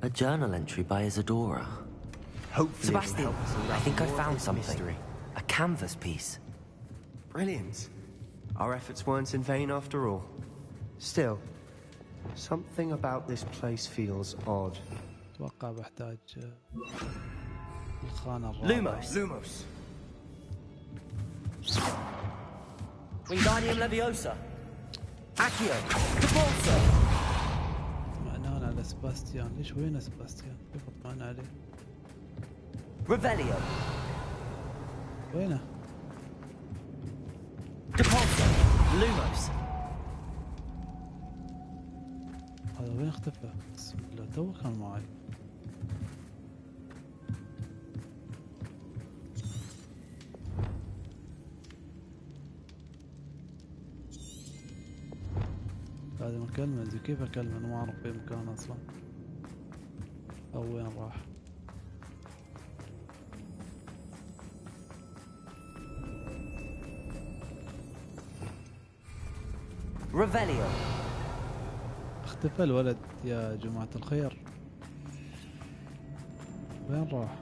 A journal entry by Isadora. Hopefully Sebastian, it'll help us I unravel think I more of found this something. mystery. A canvas piece. Brilliant. Our efforts weren't in vain after all. Still, something about this place feels odd. اتوقع بحتاج الخانة الرابعة. Lumos. Wingardium Leviosa. Accio. Repulsor. طمأنان على سباستيان. ليش وين سباستيان؟ كيف اطمئن عليه؟ Revelio. وينه؟ Repulsor. Lumos. هذا وين اختفى؟ بسم الله تو كان معي. هذا مكلمة زي كيف اكلمه؟ انا ما اعرف في مكان اصلا او وين راح. Revelio. اختفى الولد يا جماعة الخير. وين راح؟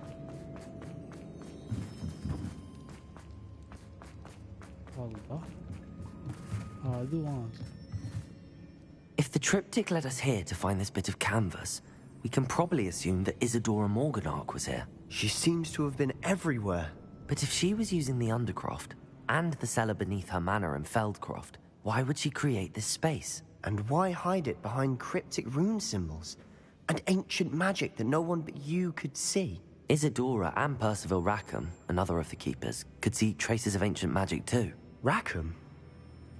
والله هذا وين. If the triptych led us here to find this bit of canvas, we can probably assume that Isadora Morganark was here. She seems to have been everywhere. But if she was using the Undercroft and the cellar beneath her manor in Feldcroft, why would she create this space? And why hide it behind cryptic rune symbols and ancient magic that no one but you could see? Isadora and Percival Rackham, another of the keepers, could see traces of ancient magic too. Rackham?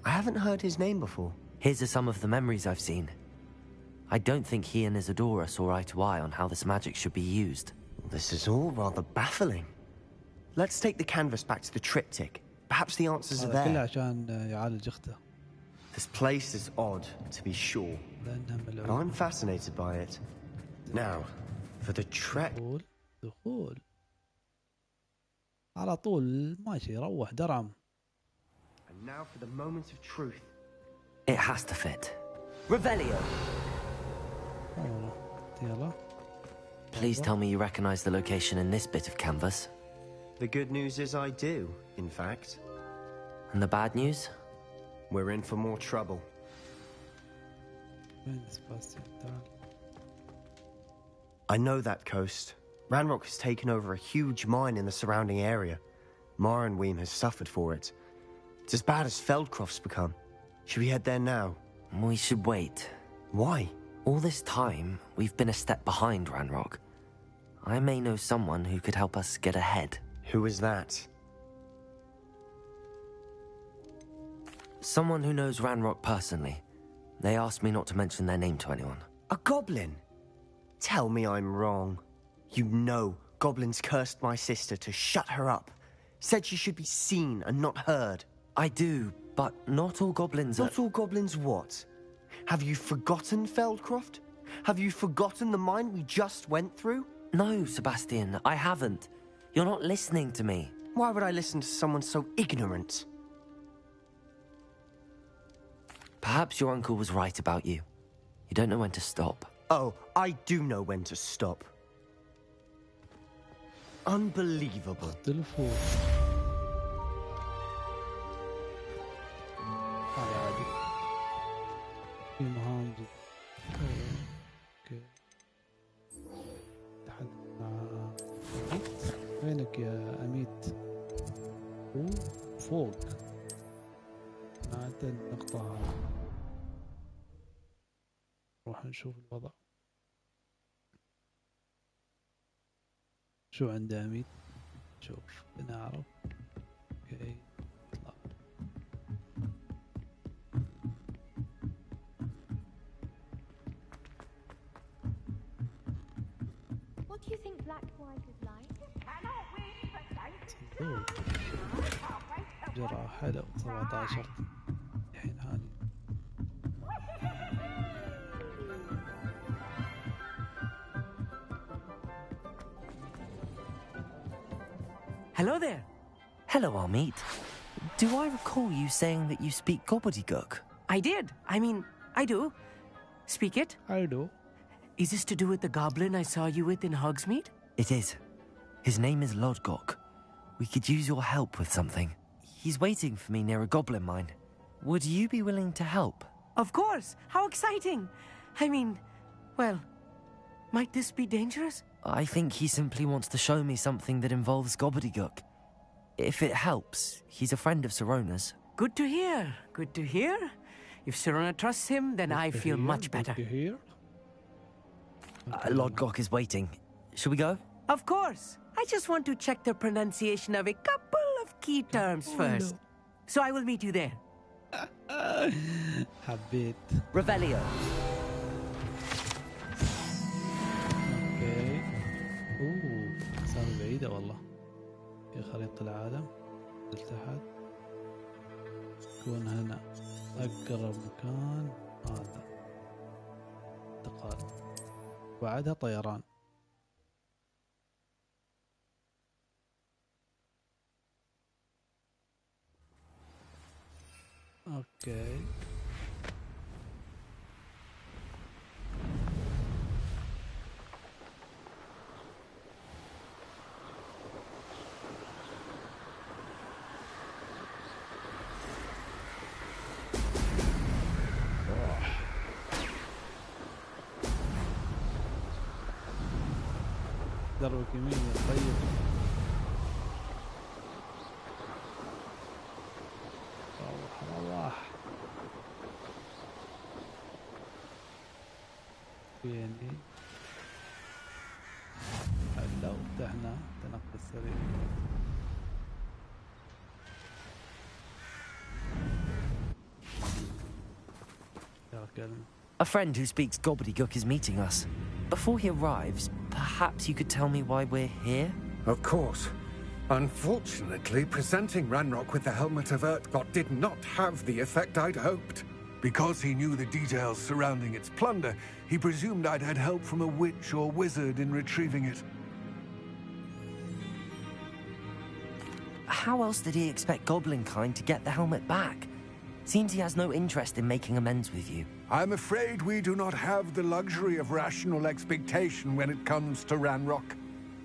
I haven't heard his name before. Here's some of the memories I've seen. I don't think he and Isadora saw eye to eye on how this magic should be used. This is all rather baffling. Let's take the canvas back to the triptych. Perhaps the answers are there. عشان يعالج اخته. This place is odd, to be sure, but I'm fascinated by it. Now, for the trek. دخول على طول ماشي روح درعم. And now for the moment of truth. It has to fit. Revelio. يلا. Please tell me you recognize the location in this bit of canvas. The good news is I do, in fact. And the bad news? We're in for more trouble. I know that coast. Ranrock has taken over a huge mine in the surrounding area. Mornweem has suffered for it. It's as bad as Feldcroft's become. Should we head there now? We should wait. Why? All this time, we've been a step behind Ranrock. I may know someone who could help us get ahead. Who is that? Someone who knows Ranrock personally. They asked me not to mention their name to anyone. A goblin? Tell me I'm wrong. You know goblins cursed my sister to shut her up. Said she should be seen and not heard. I do, but not all goblins Not all goblins what? Have you forgotten Feldcroft? Have you forgotten the mine we just went through? No, Sebastian, I haven't. You're not listening to me. Why would I listen to someone so ignorant? Perhaps your uncle was right about you. You don't know when to stop. Oh, I do know when to stop. Unbelievable. في مهام جدا. اوكي. تحدث مع أميت. وينك يا أميت؟ فوق. نعدل النقطة. نروح نشوف الوضع. شو عنده أميت؟ شوف بنعرف. اوكي. What do you think Black White is like? جرعة حلو 17 الحين هاني. Hello there. Hello, Amit. Do I recall you saying that you speak gobbledygook? I did. I mean, I do. Speak it. I do. Is this to do with the goblin I saw you with in Hogsmeade? It is. His name is Lodgok. We could use your help with something. He's waiting for me near a goblin mine. Would you be willing to help? Of course. How exciting. I mean, well, might this be dangerous? I think he simply wants to show me something that involves gobbledygook. If it helps, he's a friend of Sirona's. Good to hear. Good to hear. If Serona trusts him, then I feel much better. Good to hear. Lord Gok is waiting. Should we go? Of course. I just want to check the pronunciation of a couple of key terms first. No. So I will meet you there. حبيت. Revelio. اوكي. اوه صار بعيدة والله. في خريطة العالم. لتحت. يكون هنا أقرب مكان هذا. انتقال. بعدها طيران. اوكي. دربك يمين طيب. روح فيني. هلا فتحنا تنقل سريع. A friend who speaks gobbledygook is meeting us. Before he arrives, perhaps you could tell me why we're here? Of course. Unfortunately, presenting Ranrock with the Helmet of Urtkot did not have the effect I'd hoped. Because he knew the details surrounding its plunder, he presumed I'd had help from a witch or wizard in retrieving it. How else did he expect Goblinkind to get the helmet back? Seems he has no interest in making amends with you. I'm afraid we do not have the luxury of rational expectation when it comes to Ranrock.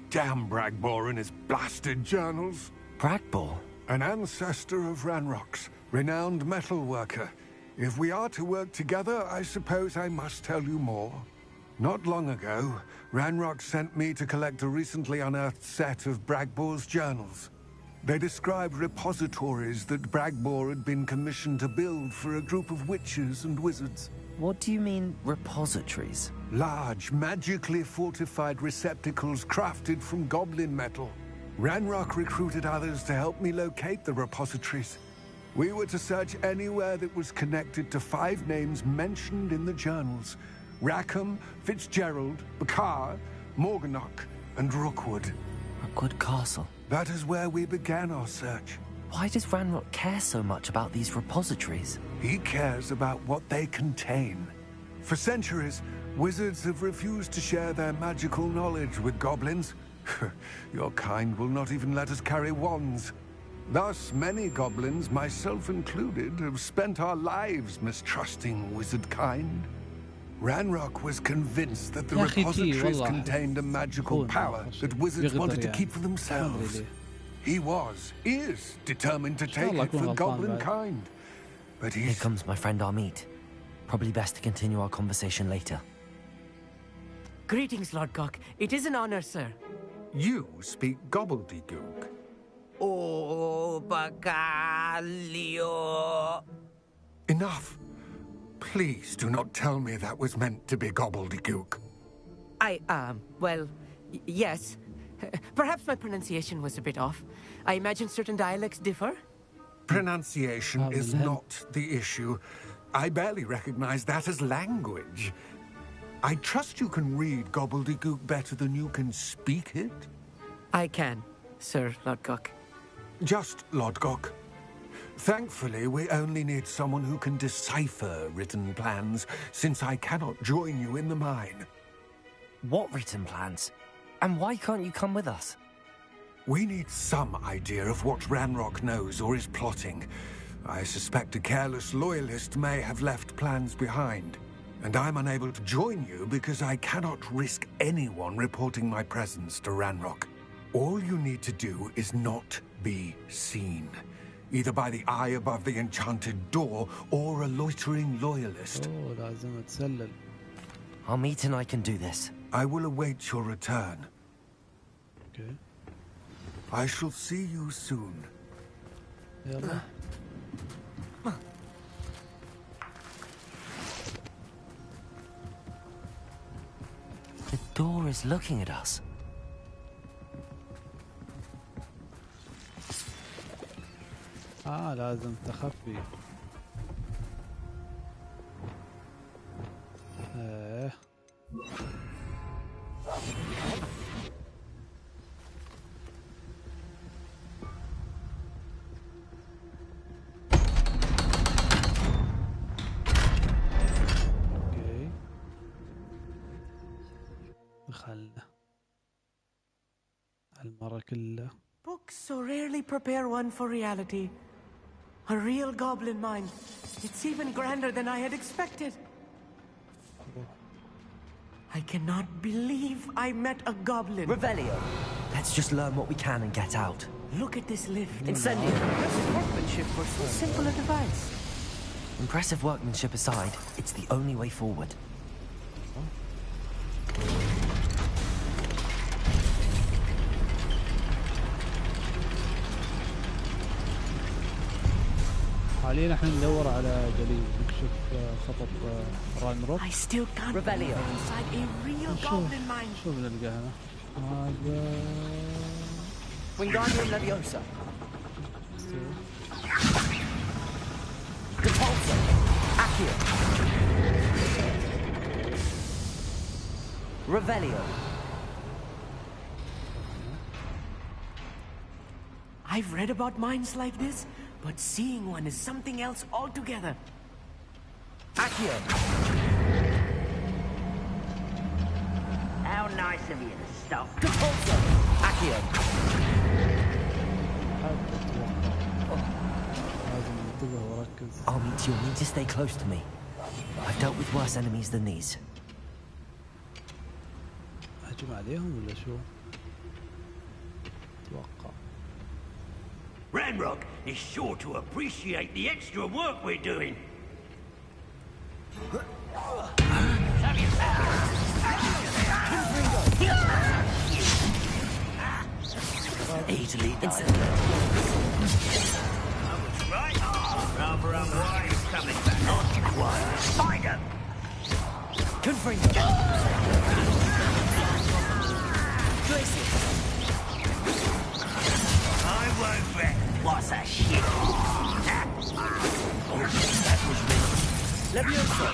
Damn Bragbor and his blasted journals. Bragbor? An ancestor of Ranrock's, renowned metal worker. If we are to work together, I suppose I must tell you more. Not long ago, Ranrock sent me to collect a recently unearthed set of Bragbor's journals. They described repositories that Bragbor had been commissioned to build for a group of witches and wizards. What do you mean, repositories? Large, magically fortified receptacles crafted from goblin metal. Ranrock recruited others to help me locate the repositories. We were to search anywhere that was connected to 5 names mentioned in the journals. Rackham, Fitzgerald, Bakar, Morganach, and Rookwood. Rookwood Castle. That is where we began our search. Why does Ranrock care so much about these repositories? He cares about what they contain. For centuries, wizards have refused to share their magical knowledge with goblins. Your kind will not even let us carry wands. Thus, many goblins, myself included, have spent our lives mistrusting wizard kind. Ranrock was convinced that the repositories contained a magical power that wizards wanted to keep for themselves. He is determined to take it for goblin kind. But Here comes my friend Amit. Probably best to continue our conversation later. Greetings, Lord Gok. It is an honor, sir. You speak gobbledygook. Oh, Bagalio. Enough. Please do not tell me that was meant to be gobbledygook. Well, yes. Perhaps my pronunciation was a bit off. I imagine certain dialects differ. Pronunciation is not the issue. I barely recognize that as language. I trust you can read gobbledygook better than you can speak it? I can, Sir Lord Gok. Just Lord Gok. Thankfully, we only need someone who can decipher written plans, since I cannot join you in the mine. What written plans? And why can't you come with us? We need some idea of what Ranrock knows or is plotting. I suspect a careless loyalist may have left plans behind. And I'm unable to join you because I cannot risk anyone reporting my presence to Ranrock. All you need to do is not be seen. Either by the eye above the enchanted door or a loitering loyalist. Oh, لازم أتسلل. Amit and I can do this. I will await your return. Okay. I shall see you soon. يلا. The door is looking at us. لازم تخفي. دخلنا المرة كلها. Books so rarely prepare one for reality. A real goblin mind. It's even grander than I had expected. I cannot believe I met a goblin. Revelio. Let's just learn what we can and get out. Look at this lift. Incendio. Impressive workmanship for so simple a device. Impressive workmanship aside, it's the only way forward. حاليا احنا ندور على دليل نكشف خطط رانروك. I still can't believe inside a real goblin mind. شوف نلقى هنا. هذا Wingardium Leviosa. Depulso. Accio. Revelio. I've read about minds like this, but seeing one is something else altogether. Accio. How nice of you to stop. Depulso. Accio. Army, you'll need to stay close to me. I've dealt with worse enemies than these. هجم عليهم ولا شو؟ اتوقع. Ranrock is sure to appreciate the extra work we're doing. Easily done. Right? Rather unwise coming back. What? Find him! Confringo. I won't bet. What's a shit? That was me. Leviosa.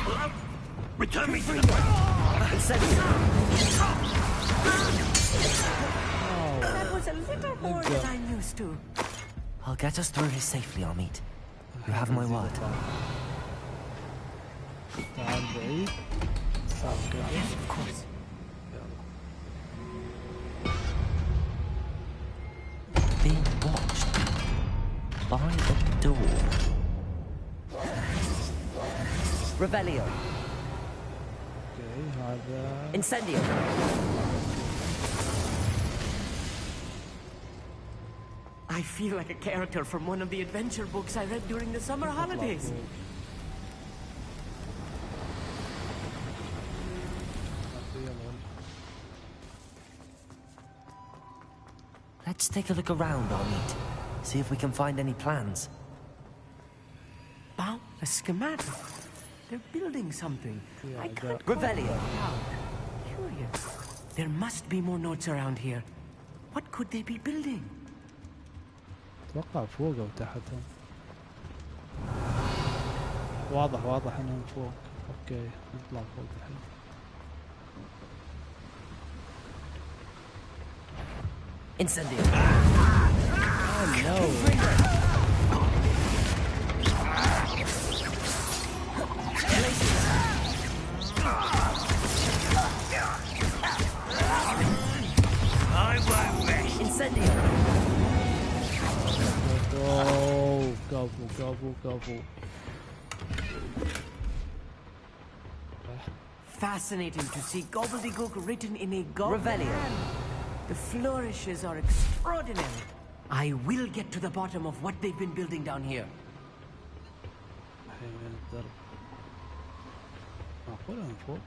Return me to the Incendio. That was a little more than I'm used to. I'll get us through this safely, Amit. You have my word. تعال بعيد. Yes, of course. Being watched by the door. Revelio. اوكي هذا. Incendio. I feel like a character from one of the adventure books I read during the summer holidays. Let's take a look around, Amit. See if we can find any plans. Wow, a schematic. They're building something. I can't Revelio. Curious. There must be more notes around here. What could they be building? اتوقع فوق او تحتهم. واضح انهم فوق. اوكي نطلع فوق الحين. Incendio. Oh no. I won't rest. Incendio. Oh, كفو. Fascinating to see gobbledygook written in a goblin Revelio. hand. The flourishes are extraordinary. I will get to the bottom of what they've been building down here. الحين وين الدرب؟ معقولة من فوق؟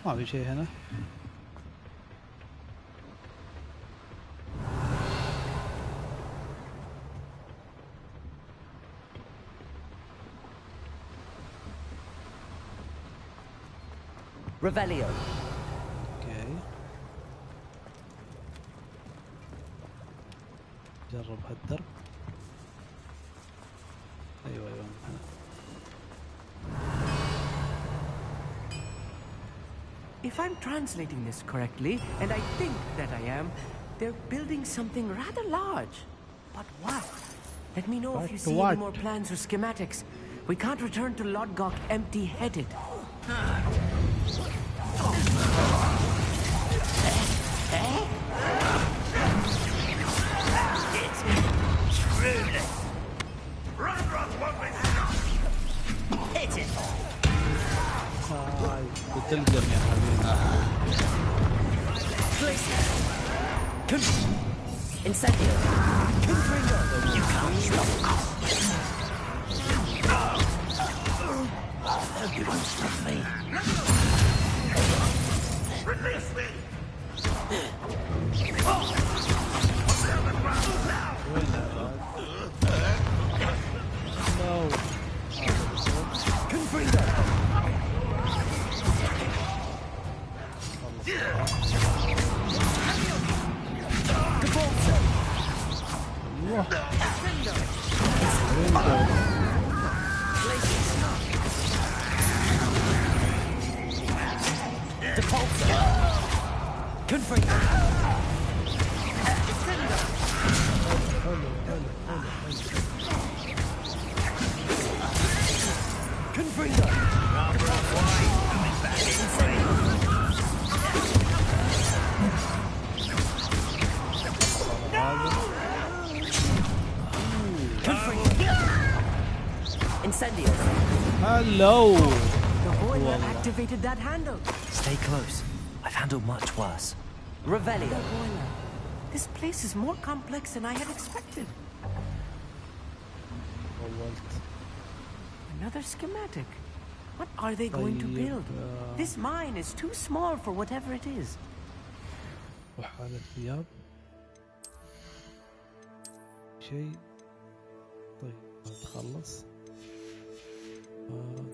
ما في شيء هنا. Revelio. اوكي جرب هالدرب. ايوه ايوه هنا. If I'm translating this correctly, and I think that I am, they're building something rather large. But what? Let me know if you see any more plans or schematics. We can't return to Lodgok empty-headed. Hit it! بتلقم يا حبيبي. Incendio. You can't stop. You won't stop me. Release me! No. Incendio. Hello. The boiler activated that handle. Stay close. I've handled much worse. Revelio. The boiler. This place is more complex than I had expected. Another schematic. What are they going to build? This mine is too small for whatever it is. وحالة ثياب. شيء. طيب نتخلص.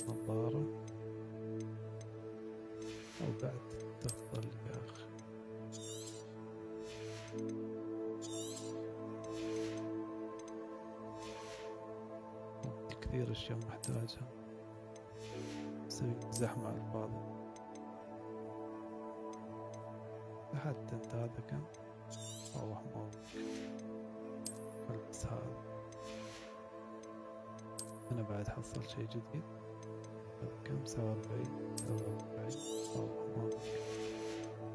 نظارة. أو بعد تفضل يا أخي. كثير أشياء محتاجها. نسوي زحمة على الفاضي. حتى انت هذا كان روح موك. البس هذا. أنا بعد حصل شيء جديد. كم 47 روح موك.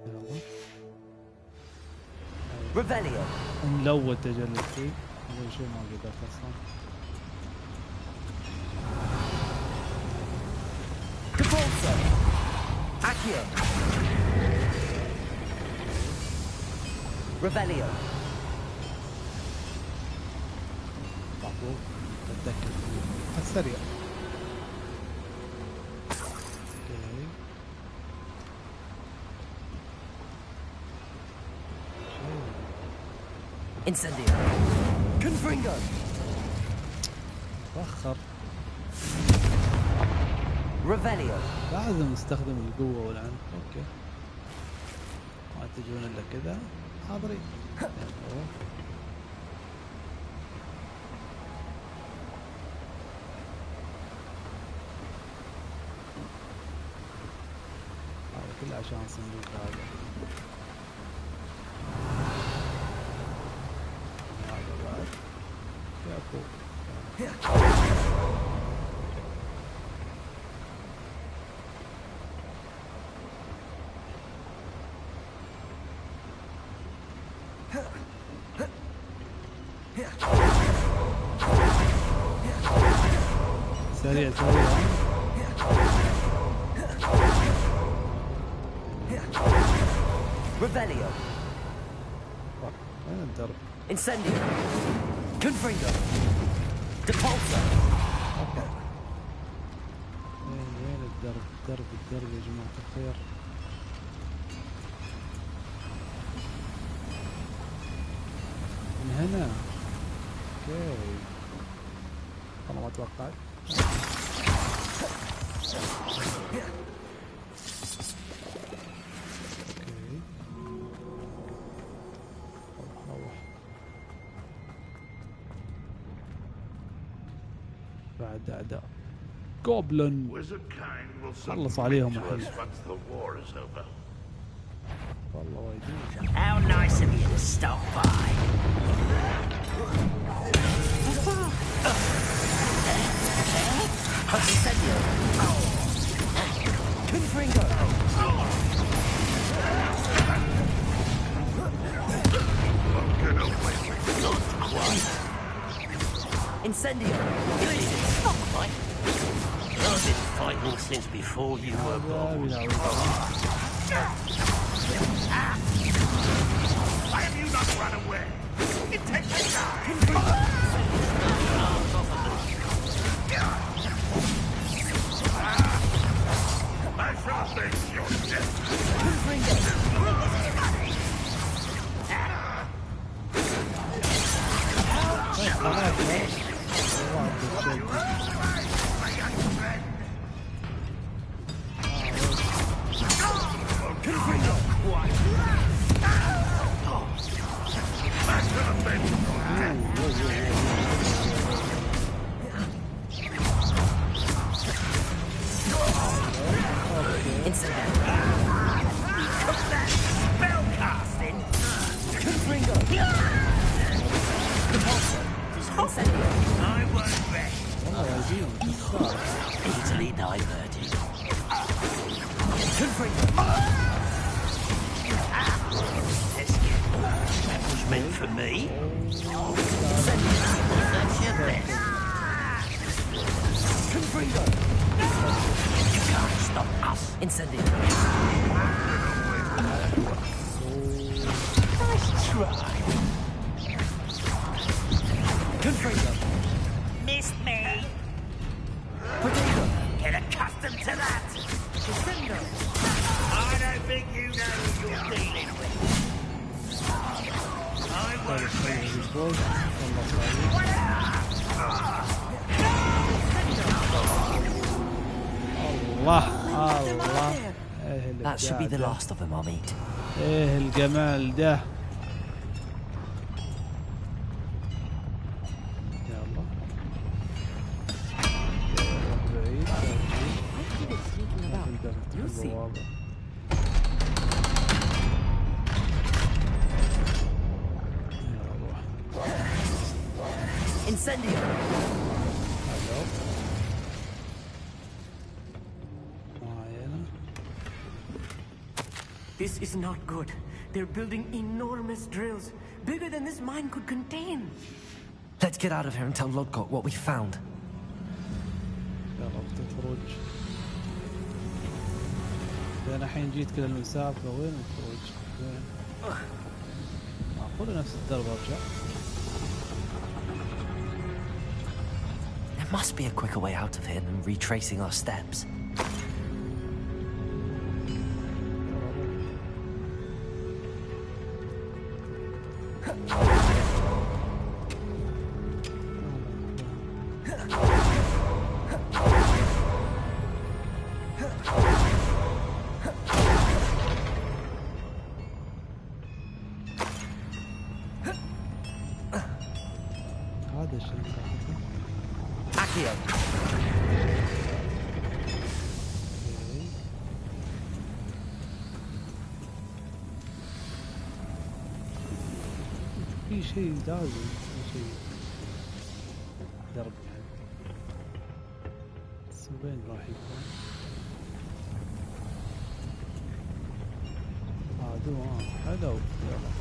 يلا. Revelio. نلوت تجلد فيه. أول شيء ما قدرت أصلا. Accio. Revelio. مبروك. تتذكر السريع. Incendio. Confringo. تأخر. Revelio. لازم نستخدم القوة والعنف. اوكي. ما تجون الا كذا. حاضرين. هذا كله عشان صندوق هذا. هذا بعد. يا فوق. سريع سريع. Revelio. وين الدرب؟ Incendio. Confringo. Depulso. وين الدرب؟ الدرب يا جماعة الخير. هنا. اوكي والله ما توقعت. بعد أعداء جوبلن خلص عليهم الحين. والله وايدين. How nice of you to stop by. Incendio! Stop, Mike! I've been fighting since before you were born. Why have you not run away? It takes time! I shall face your death! Easily diverted. That was meant for me. That's your best. You can't stop us. Incendio. Nice try. Missed me. Get accustomed to that. I don't think you know who you're dealing with. I won't الله. That should be the last of them I'll meet. ايه الجمال ده. Incendio. This is not good. They're building enormous drills, bigger than this mine could contain. Let's get out of here and tell Lodgott what we found. يلا بتخرج. انا الحين جيت كل المسافة وين الخروج؟ وين؟ معقولة نفس الدرب ارجع؟ There must be a quicker way out of here than retracing our steps. هذا الشيء في شيء لازم في شيء درب بس وين راح يكون؟ حلو يلا.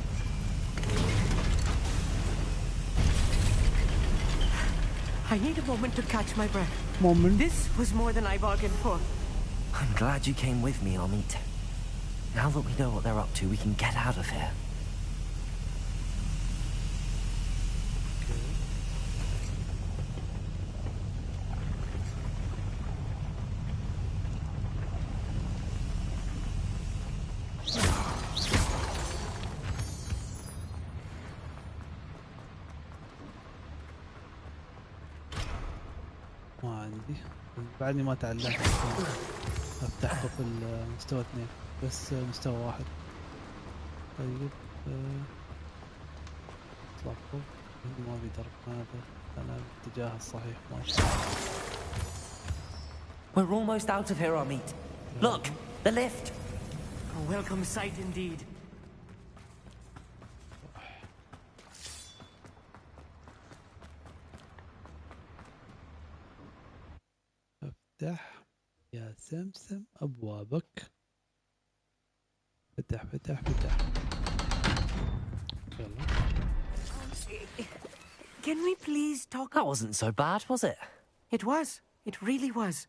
I need a moment to catch my breath. Moment. This was more than I bargained for. I'm glad you came with me, Amit. Now that we know what they're up to, we can get out of here. عندي بعدني ما تعلمت افتح قفل مستوى 2 بس مستوى 1. طيب اطلع فوق ما في درب هذا انا الاتجاه الصحيح ماشي. We're almost out of here, Amit. Look, the lift. A welcome sight indeed. افتح يا سمسم ابوابك. فتح فتح فتح. يلا. Can we please talk? That wasn't so bad, was it? It was. It really was.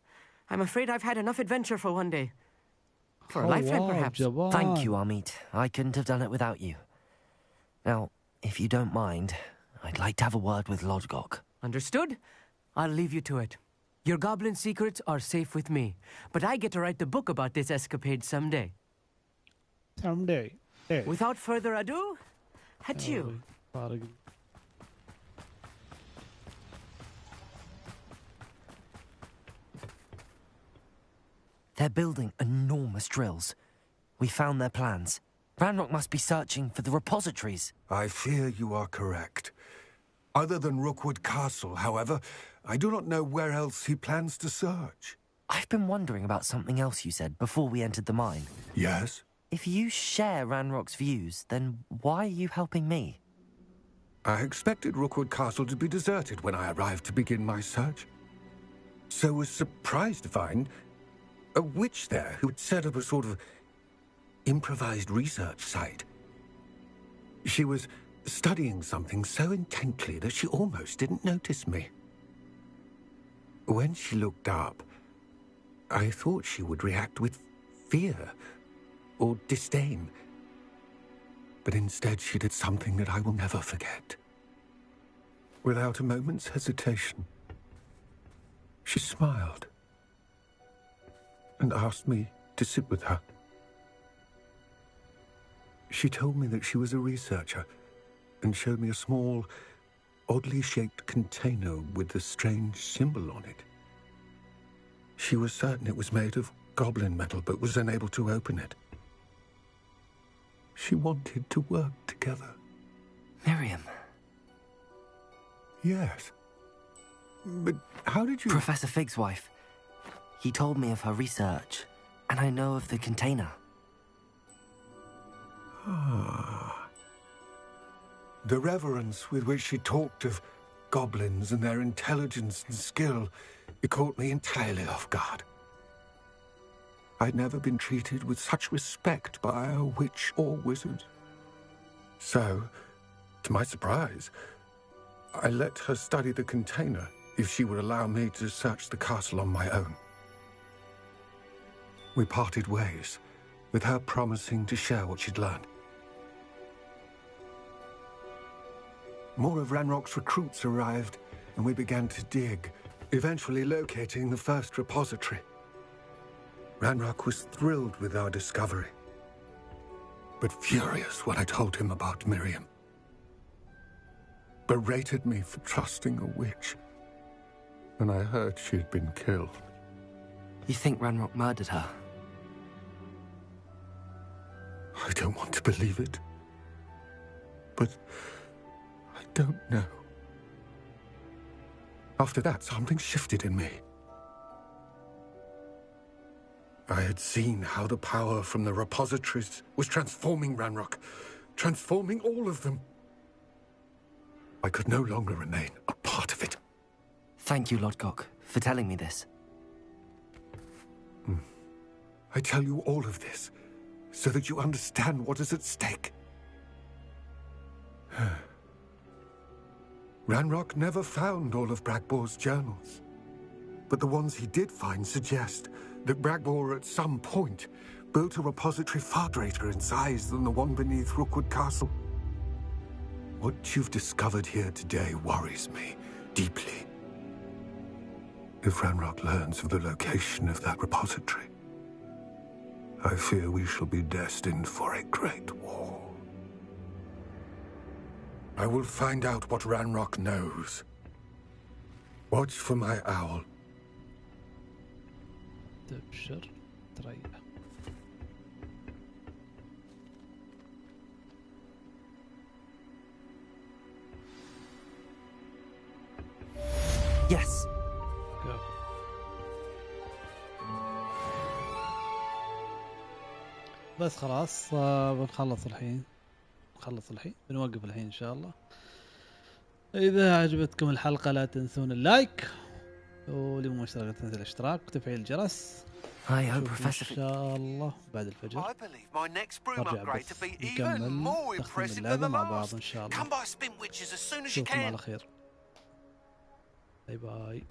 I'm afraid I've had enough adventure for one day. For a lifetime, perhaps. Thank you, Amit. I couldn't have done it without you. Now, if you don't mind, I'd like to have a word with Lodgok. Understood? I'll leave you to it. Your goblin secrets are safe with me, but I get to write the book about this escapade someday. Someday. Yeah. Without further ado, adieu. They're building enormous drills. We found their plans. Ranrock must be searching for the repositories. I fear you are correct. Other than Rookwood Castle, however, I do not know where else he plans to search. I've been wondering about something else you said before we entered the mine. Yes? If you share Ranrock's views, then why are you helping me? I expected Rookwood Castle to be deserted when I arrived to begin my search. So was surprised to find a witch there who had set up a sort of improvised research site. She was studying something so intently that she almost didn't notice me. When she looked up, I thought she would react with fear or disdain. But instead she did something that I will never forget. Without a moment's hesitation, she smiled and asked me to sit with her. She told me that she was a researcher and showed me a small, oddly shaped container with a strange symbol on it. She was certain it was made of goblin metal, but was unable to open it. She wanted to work together. Miriam. Yes. But how did you... Professor Fig's wife. He told me of her research, and I know of the container. Ah. The reverence with which she talked of goblins and their intelligence and skill, it caught me entirely off guard. I'd never been treated with such respect by a witch or wizard. So, to my surprise, I let her study the container if she would allow me to search the castle on my own. We parted ways, with her promising to share what she'd learned. More of Ranrock's recruits arrived, and we began to dig, eventually locating the first repository. Ranrock was thrilled with our discovery, but furious when I told him about Miriam. Berated me for trusting a witch, and I heard she had been killed. You think Ranrock murdered her? I don't want to believe it, but I don't know. After that, something shifted in me. I had seen how the power from the repositories was transforming Ranrock, transforming all of them. I could no longer remain a part of it. Thank you, Lodgok, for telling me this. I tell you all of this so that you understand what is at stake. Ranrock never found all of Bragbor's journals, but the ones he did find suggest that Bragbor at some point built a repository far greater in size than the one beneath Rookwood Castle. What you've discovered here today worries me deeply. If Ranrock learns of the location of that repository, I fear we shall be destined for a great war. I will find out what Ranrock knows. Watch for my owl تبشر تريح. Yes. Go. بس خلاص بنخلص الحين. بنوقف الحين ان شاء الله. اذا عجبتكم الحلقة لا تنسون اللايك، واللي مو مشترك تنسى الاشتراك وتفعيل الجرس. نشوفكم ان شاء الله بعد الفجر. نرجع بس نكمل تختيم اللعبة مع بعض ان شاء الله. نشوفكم على خير. باي باي.